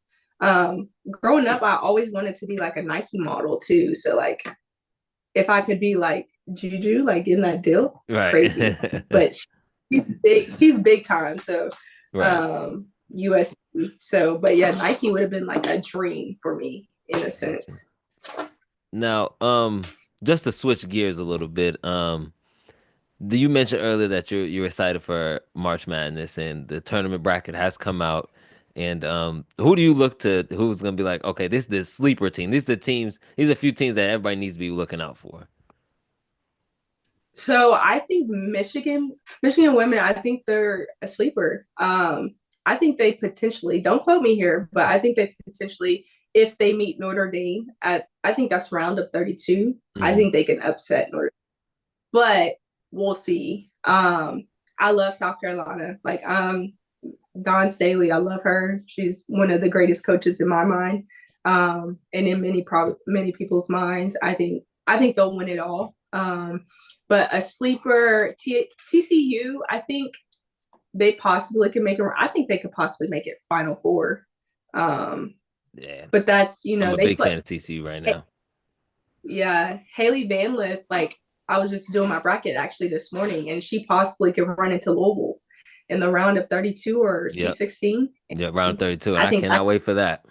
growing up, I always wanted to be like a Nike model too. So like if I could be like Juju, like in that deal, crazy. Right. But she's big time. So Right. USC. So but yeah, Nike would have been like a dream for me in a Gotcha. sense. Now, just to switch gears a little bit, you mentioned earlier that you're excited for March Madness and the tournament bracket has come out. And who do you look to? Who's gonna be like, okay, this is the sleeper team. These are the teams. These are a few teams that everybody needs to be looking out for. So I think Michigan women, I think they're a sleeper. I think they potentially, don't quote me here, but I think they potentially, if they meet Notre Dame I think that's round of 32, I Hmm. think they can upset Notre Dame. But we'll see. I love South Carolina. Like Dawn Staley, I love her. She's one of the greatest coaches in my mind, and in many people's minds. I think they'll win it all. But a sleeper TCU, I think they possibly could make it. I think they could possibly make it Final Four. Um, Yeah, but that's I'm a they big play. fan of TCU right now. Yeah, Haley Van Lith. Like I was just doing my bracket actually this morning, and she possibly could run into Louisville in the round of 32 or Sweet Yep. 16. Yep. Round 32, and I I think cannot wait for that.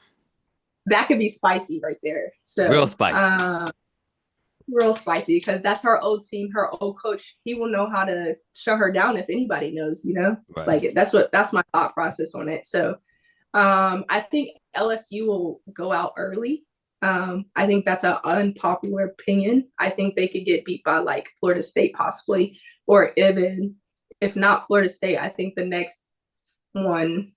that could be spicy right there. Real So, spicy. real spicy because that's her old team, her old coach. He will know how to shut her down if anybody knows. Right. Like that's my thought process on it. So, I think LSU will go out early. I think that's an unpopular opinion. I think they could get beat by like Florida State possibly, or even if not Florida State, I think the next one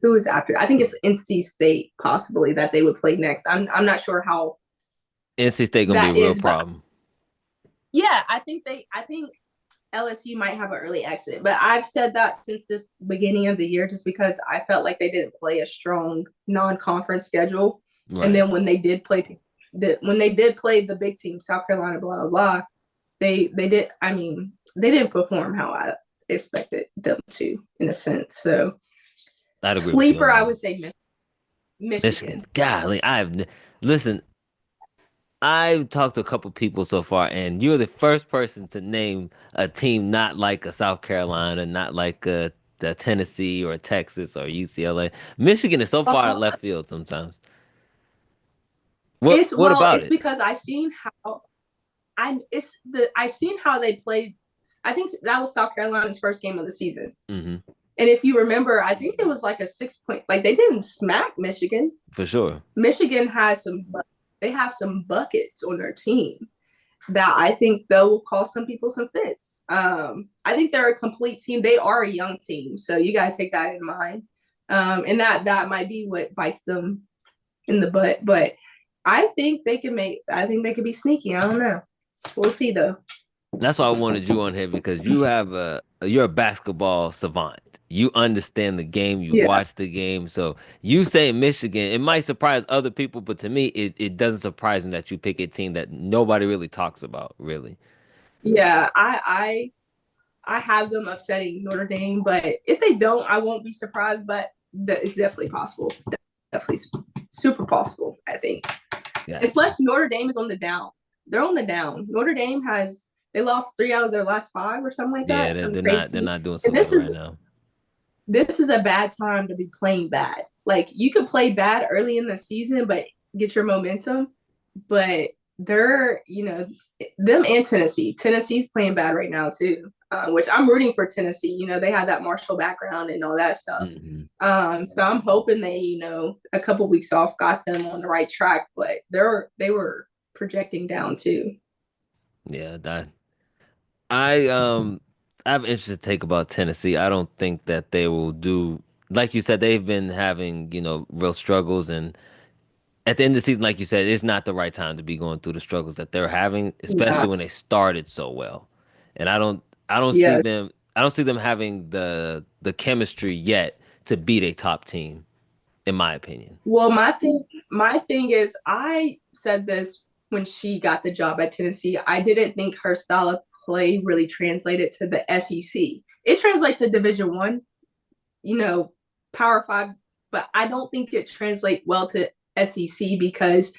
who is after. I think it's NC State possibly that they would play next. I'm not sure how NC State gonna be a that real is, but problem. yeah, I think LSU might have an early exit. But I've said that since this beginning of the year just because I felt like they didn't play a strong non-conference schedule. And Right. then when they did play the big team, South Carolina, blah blah blah, they did. I mean, they didn't perform how I expected them to, in a sense. So I'd agree with you on sleeper, that I one. would say Michigan. Michigan. Golly, Yes. listen. I've talked to a couple people so far, and you're the first person to name a team not like a South Carolina, not like the Tennessee or Texas or UCLA. Michigan is so far Uh, at left field sometimes. What about it's it? because I seen how they played. I think that was South Carolina's first game of the season. Hmm. And if you remember, I think it was like a 6 point. Like they didn't smack Michigan. For sure. Michigan has they have some buckets on their team that I think though will cause some people some fits. I think they're a complete team. They are a young team, so you got to take that in mind. And that might be what bites them in the butt. But I think they can make. I think they could be sneaky. I don't know. We'll see though. That's why I wanted you on here because you're a basketball savant. You understand the game, you Yeah, watch the game. So you say Michigan, it might surprise other people, but to me, it doesn't surprise me that you pick a team that nobody really talks about, really. yeah. I have them upsetting Notre Dame, but if they don't, I won't be surprised. But that is definitely possible. Definitely super possible. I think. Gotcha. Especially Notre Dame is on the down. They're on the down. Notre Dame has they lost 3 out of their last 5 or something like Yeah, that. they're, Something they're not they're crazy. not doing so And well right now. this is a bad time to be playing bad. Like you could play bad early in the season, but get your momentum. But they're, them and Tennessee. Tennessee's playing bad right now too, which I'm rooting for Tennessee. They have that Marshall background and all that stuff. Hmm. So I'm hoping they, a couple weeks off got them on the right track, but they were projecting down too. Yeah, that I have an interesting take about Tennessee. I don't think that they will do like you said, they've been having, real struggles and at the end of the season, like you said, it's not the right time to be going through the struggles that they're having, Yeah. especially when they started so well. And I don't see Yeah. them having the chemistry yet to beat a top team, in my opinion. Well, my thing is, I said this when she got the job at Tennessee. I didn't think her style of play really translated to the SEC. It translates to Division 1, you know, Power Five, but I don't think it translates well to SEC because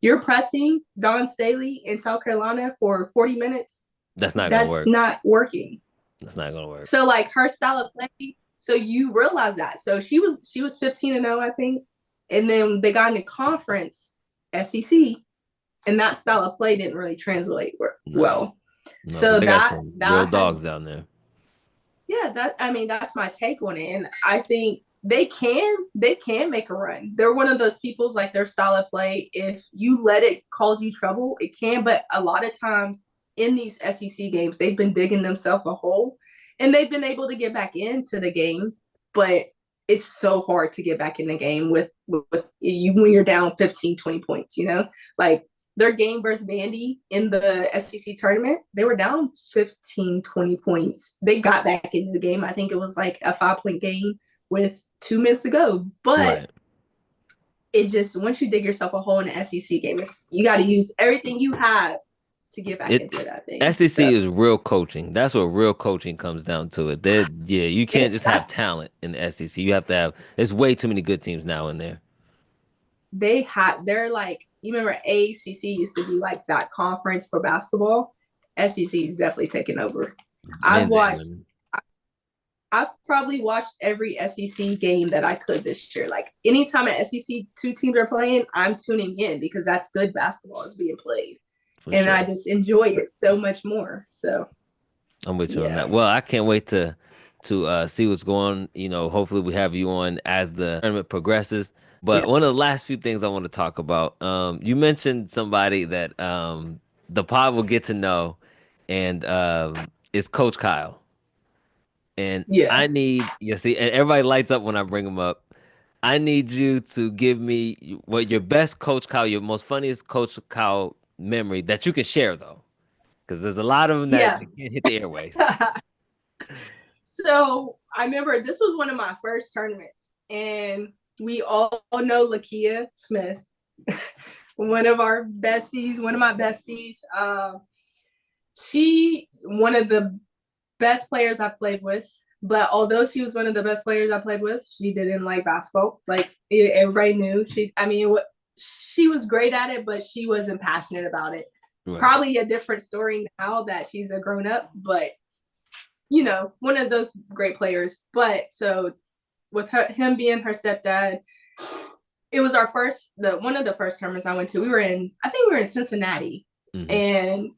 you're pressing Don Staley in South Carolina for 40 minutes. That's not gonna That's work. not working. That's not gonna work. So like her style of play, so you realize that. So she was 15-0, I think. And then they got into conference SEC, and that style of play didn't really translate No, well. no, because So they got that some real that has dogs down there. yeah, that I mean that's my take on it. And I think they can make a run. They're one of those people's like their style of play. If you let it cause you trouble, it can. But a lot of times in these SEC games, they've been digging themselves a hole and they've been able to get back into the game. But it's so hard to get back in the game with you when you're down 15, 20 points, Like their game versus Vandy in the SEC tournament, they were down 15, 20 points. They got back into the game. I think it was like a 5-point game with 2 minutes to go. But Right. it just, once you dig yourself a hole in an SEC game, you got to use everything you have to get back It into that thing. So SEC is real coaching. That's what real coaching comes down to it. Yeah, you can't it's just have that's talent in the SEC. You have to have. There's way too many good teams now in there. they're like, you remember ACC used to be like that conference for basketball. SEC is definitely taking over. I've Men's and watched women. I've probably watched every SEC game that I could this year. Like anytime an SEC two teams are playing, I'm tuning in because that's good basketball is being played. For And I sure. just enjoy it so much more. So I'm with you on yeah. that. Well, I can't wait to see what's going. Hopefully we have you on as the tournament progresses. Yeah. But one of the last few things I want to talk about, you mentioned somebody that the pod will get to know, and it's Coach Kyle. And Yeah. I need, you see, and everybody lights up when I bring him up. I need you to give me what your best Coach Kyle, your most funniest Coach Kyle memory that you can share though, because there's a lot of them that Yeah. can't hit the airways. So I remember this was one of my first tournaments, and we all know Lakia Smith, one of our besties, one of my besties. She one of the best players I played with. But although she was one of the best players I played with, she didn't like basketball. Like everybody knew she. I mean, she was great at it, but she wasn't passionate about it. Right. Probably a different story now that she's a grown up, but one of those great players. But so with him being her stepdad, it was one of the first tournaments I went to. I think we were in Cincinnati, Hmm. and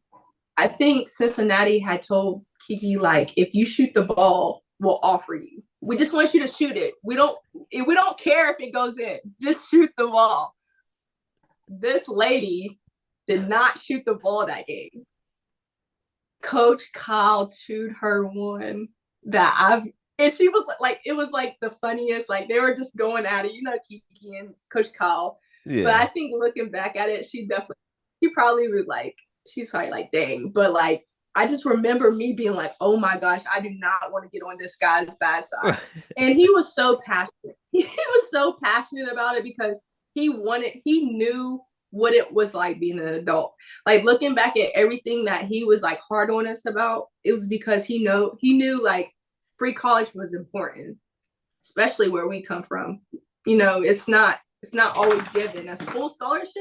I think Cincinnati had told Kiki like, if you shoot the ball, we'll offer you. We just want you to shoot it. We don't care if it goes in. Just shoot the ball. This lady did not shoot the ball that game. Coach Kyle chewed her one that and she was like, it was like the funniest. Like they were just going at it, Kiki and Coach Kyle. But Yeah. I think looking back at it, she probably would like, she's probably like, dang. But like, I just remember me being like, oh my gosh, I do not want to get on this guy's bad side. And he was so passionate. He was so passionate about it because he knew what it was like being an adult. Like looking back at everything that he was like hard on us about, it was because he knew like free college was important, especially where we come from. It's not always given as full scholarship.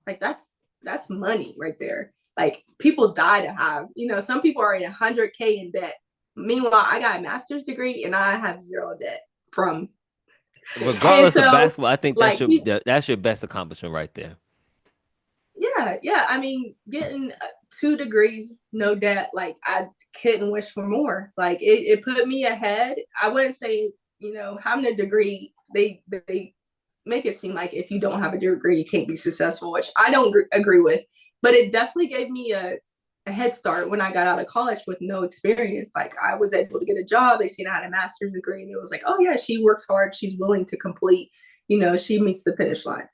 Like that's money right there. Like people die to have. Some people are in 100K in debt. Meanwhile, I got a master's degree and I have zero debt from school. And Regardless of so, basketball, I think like, that's your best accomplishment right there. yeah. I mean, getting 2 degrees, no debt. Like I couldn't wish for more. Like it put me ahead. I wouldn't say, having a degree, they make it seem like if you don't have a degree, you can't be successful, which I don't agree with. But it definitely gave me a head start when I got out of college with no experience. Like I was able to get a job. They seen I had a master's degree, and it was like, oh yeah, she works hard. She's willing to complete. She meets the finish line.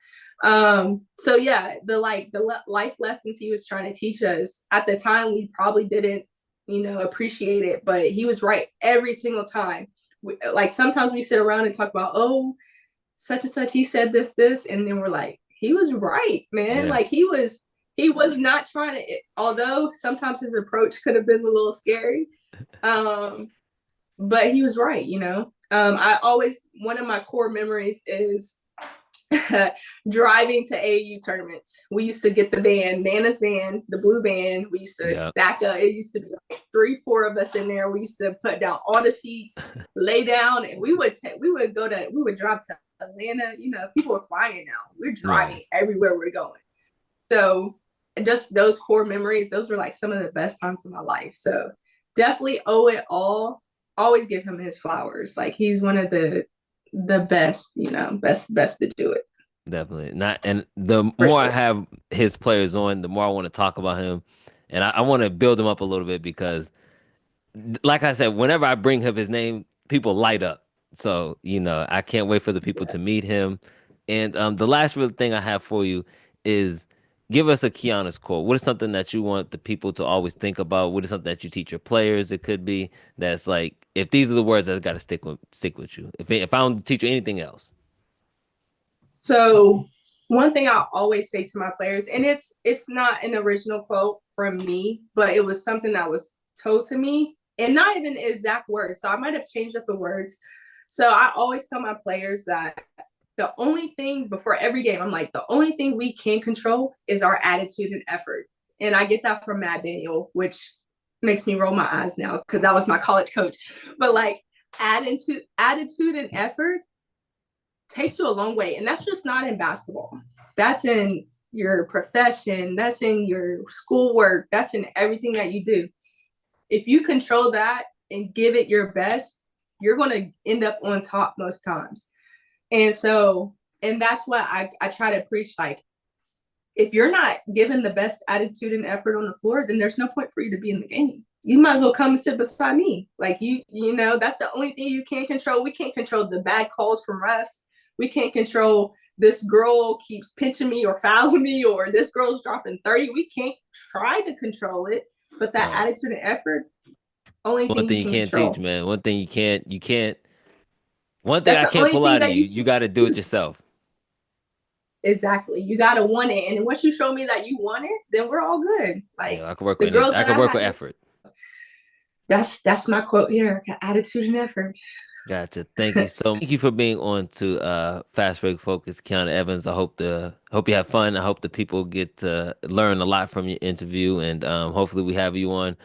So yeah, the life lessons he was trying to teach us at the time, we probably didn't, appreciate it, but he was right every single time. Like sometimes we sit around and talk about, oh, such and such, he said this, and then we're like, he was right, man. Yeah. Like he was not trying to, although sometimes his approach could have been a little scary. Um, but he was right, I always, one of my core memories is driving to AAU tournaments. We used to get the van, Nana's van, the blue van. We used to Yeah. stack up. It used to be like 3, 4 of us in there. We used to put down all the seats, lay down, and we would drive to Atlanta. People were flying now. We're Right. driving everywhere we're going. So just those core memories, those were like some of the best times of my life. So definitely owe it all. Always give him his flowers. Like he's one of the best, best to do it. Definitely. Not and the For more I sure. have his players on, the more I want to talk about him. And I want to build him up a little bit because like I said, whenever I bring up his name, people light up. So, I can't wait for the people Yeah. to meet him. And the last real thing I have for you is give us a Kiana's quote. What is something that you want the people to always think about? What is something that you teach your players? It could be that's like if these are the words that's got to stick with you. If I don't teach you anything else. So one thing I always say to my players, and it's not an original quote from me, but it was something that was told to me, and not even exact words. So I might have changed up the words. So I always tell my players that the only thing before every game, I'm like, the only thing we can control is our attitude and effort. And I get that from Matt Daniel, which makes me roll my eyes now because that was my college coach. But like attitude and effort takes you a long way. And that's just not in basketball. That's in your profession, that's in your schoolwork, that's in everything that you do. If you control that and give it your best, you're going to end up on top most times. And so, and that's what I try to preach. Like, if you're not giving the best attitude and effort on the floor, then there's no point for you to be in the game. You might as well come and sit beside me. Like that's the only thing you can't control. We can't control the bad calls from refs. We can't control this girl keeps pinching me or fouling me or this girl's dropping 30. We can't try to control it. But that Right. attitude and effort, only One thing thing you you can can't teach, control. man. One thing That's I the can't only pull thing out of that you. you You can got to do it yourself. exactly. You gotta want it. And once you show me that you want it, then we're all good. Like I can work the with it. girls I that can I work had, with effort. that's my quote here. Attitude and effort. Gotcha. Thank you so. Thank you for being on to Fast Break Focus, Keanu Evans. I hope you have fun. I hope the people get to learn a lot from your interview, and hopefully we have you on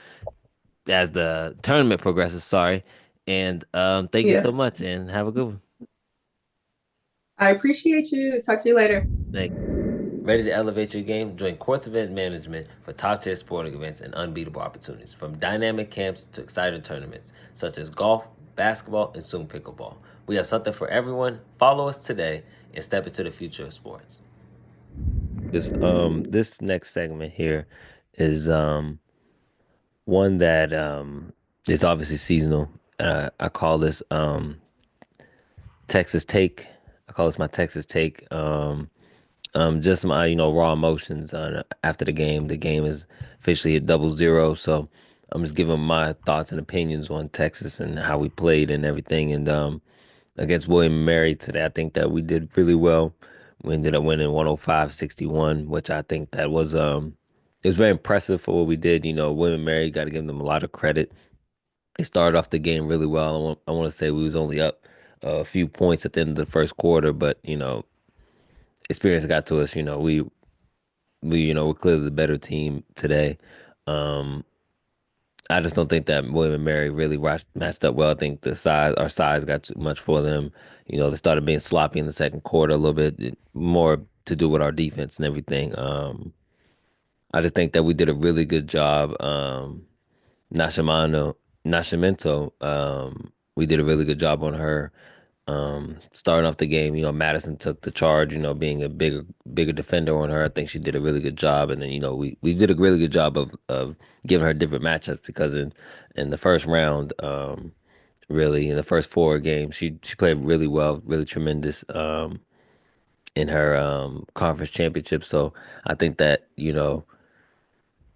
as the tournament progresses. Sorry, and thank you Yeah. so much, and have a good one. I appreciate you. Talk to you later. Thank you. Ready to elevate your game? Join Courts Event Management for top tier sporting events and unbeatable opportunities, from dynamic camps to exciting tournaments such as golf, basketball, and soon pickleball. We have something for everyone. Follow us today and step into the future of sports. This next segment here is one that is obviously seasonal. I call this Texas take. I call this my Texas take. Just my raw emotions after the game. The game is officially at 0-0, so I'm just giving my thoughts and opinions on Texas and how we played and everything. And against William and Mary today, I think that we did really well. We ended up winning 105-61, which I think that was it was very impressive for what we did. William and Mary, got to give them a lot of credit. They started off the game really well. I want to say we was only up a few points at the end of the first quarter, but experience got to us. We're clearly the better team today. Um, I just don't think that William and Mary really matched up well. I think our size got too much for them. They started being sloppy in the second quarter a little bit, more to do with our defense and everything. I just think that we did a really good job. Nashimano, Nashimento, we did a really good job on her. Starting off the game, Madison took the charge, being a bigger defender on her. I think she did a really good job. And then, we did a really good job of giving her different matchups because in the first round, really in the first four games, she played really well, really tremendous, in her conference championship. So I think that,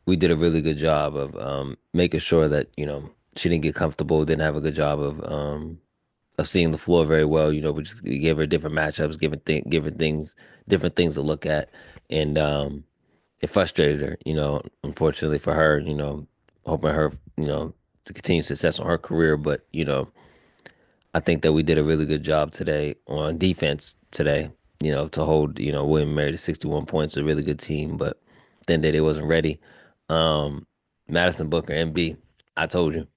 we did a really good job of making sure that, she didn't get comfortable, didn't have a good job of seeing the floor very well. We gave her different matchups, giving things, different things to look at, and it frustrated her. Unfortunately for her, hoping her, to continue success on her career. But I think that we did a really good job today on defense today. To hold, William Mary to 61 points, a really good team, but then they wasn't ready. Um, Madison Booker, MB, I told you.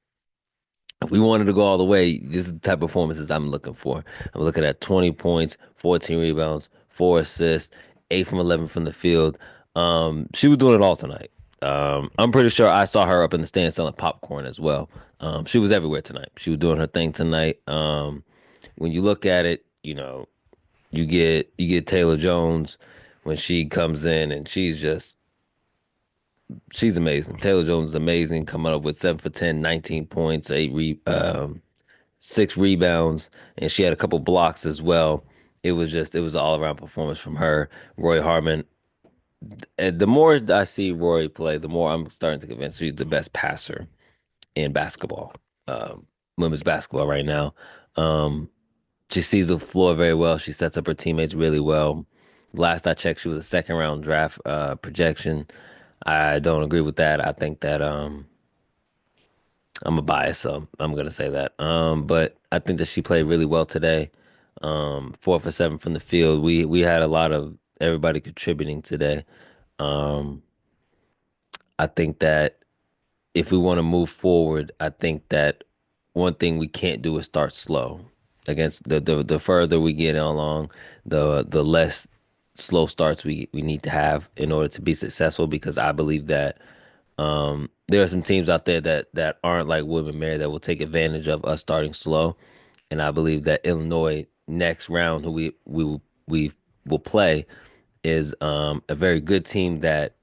If we wanted to go all the way, this is the type of performances I'm looking for. I'm looking at 20 points, 14 rebounds, 4 assists, 8 from 11 from the field. She was doing it all tonight. I'm pretty sure I saw her up in the stand selling popcorn as well. She was everywhere tonight. She was doing her thing tonight. When you look at it, you get Taylor Jones when she comes in and she's amazing. Taylor Jones is amazing, coming up with 7 for 10, 19 points, 6 rebounds, and she had a couple blocks as well. It was an all around performance from her. Roy Harmon. And the more I see Roy play, the more I'm starting to convince she's the best passer in basketball, um, women's basketball right now. Um, she sees the floor very well. She sets up her teammates really well. Last I checked, she was a second round draft projection. I don't agree with that. I think that I'm a bias, so I'm gonna say that. But I think that she played really well today. 4 for 7 from the field. We had a lot of everybody contributing today. Um, I think that if we want to move forward, I think that one thing we can't do is start slow. Against the further we get along, the less slow starts we need to have in order to be successful. Because I believe that there are some teams out there that aren't like Woodman Mary that will take advantage of us starting slow, and I believe that Illinois next round, who we will play, is a very good team that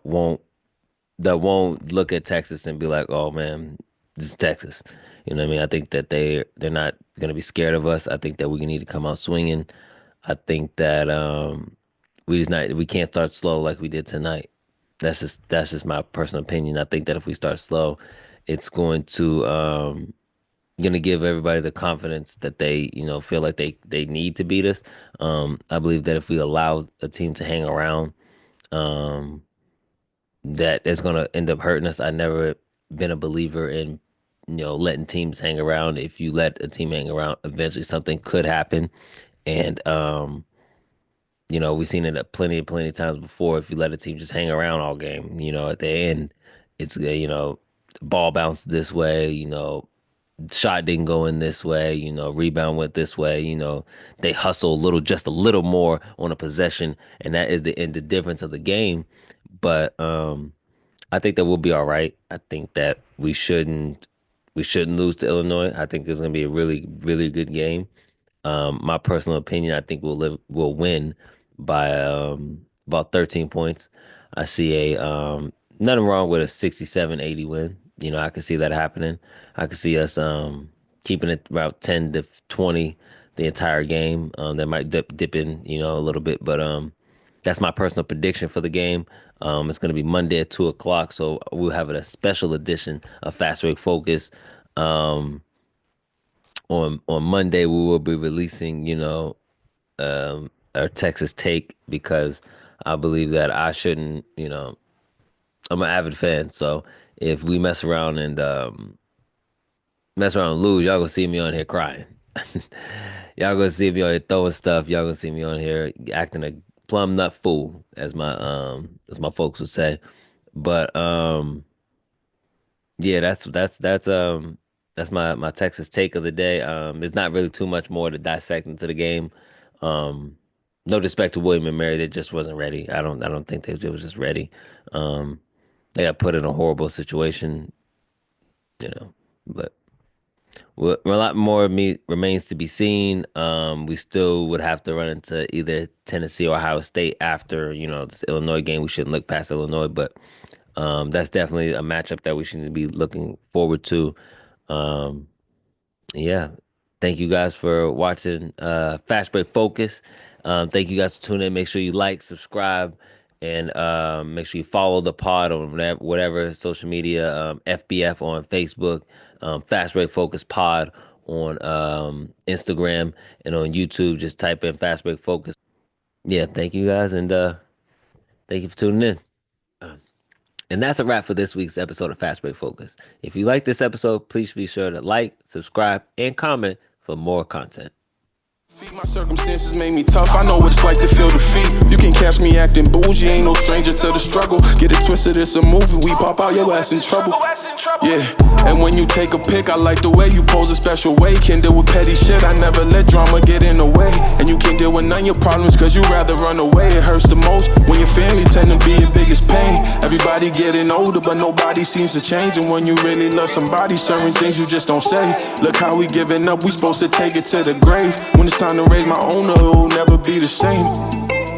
won't look at Texas and be like, oh man, this is Texas. You know what I mean? I think that they're not gonna be scared of us. I think that we need to come out swinging. I think that we can't start slow like we did tonight. That's just my personal opinion. I think that if we start slow, it's going to give everybody the confidence that they feel like they need to beat us. I believe that if we allow a team to hang around, um, that it's going to end up hurting us. I never been a believer in letting teams hang around. If you let a team hang around, eventually something could happen, and we've seen it plenty of times before. If you let a team just hang around all game, at the end, it's ball bounced this way, shot didn't go in this way, rebound went this way, they hustle just a little more on a possession, and that is the difference of the game. But I think that we'll be all right. I think that we shouldn't lose to Illinois. I think it's gonna be a really, really good game. My personal opinion, I think we'll win by about 13 points. I see nothing wrong with a 67-80 win. I could see that happening. I could see us keeping it about 10 to 20 the entire game. That might dip in, a little bit, but that's my personal prediction for the game. It's going to be Monday at 2 o'clock, so we'll have a special edition of Fast Break Focus. Um, on Monday, we will be releasing, our Texas take because I believe that I shouldn't, I'm an avid fan, so if we mess around and lose, y'all gonna see me on here crying. Y'all gonna see me on here throwing stuff. Y'all gonna see me on here acting a plumb nut fool, as my folks would say. But yeah, that's my Texas take of the day. There's not really too much more to dissect into the game. Um, no disrespect to William and Mary, they just wasn't ready. I don't think they was just ready. Um, they got put in a horrible situation, but. Well, a lot more remains to be seen. We still would have to run into either Tennessee or Ohio State after, this Illinois game. We shouldn't look past Illinois, but that's definitely a matchup that we should be looking forward to. Um, yeah. Thank you guys for watching Fast Break Focus. Thank you guys for tuning in. Make sure you like, subscribe, and make sure you follow the pod on whatever social media, FBF on Facebook, Fast Break Focus Pod on Instagram, and on YouTube. Just type in Fast Break Focus. Yeah, thank you guys, and thank you for tuning in. And that's a wrap for this week's episode of Fast Break Focus. If you like this episode, please be sure to like, subscribe, and comment for more content. My circumstances made me tough. I know what it's like to feel defeat. You can catch me acting bougie, ain't no stranger to the struggle. Get it twisted, it's a movie. We pop out your ass in trouble. Yeah, and when you take a pic, I like the way you pose a special way. Can deal with petty shit, I never let drama get in the way. And you can deal with none of your problems, cause you rather run away. It hurts the most when your family tend to be your biggest pain. Everybody getting older, but nobody seems to change. And when you really love somebody, certain things you just don't say. Look how we giving up, we supposed to take it to the grave. When it's time to raise my own, it will never be the same.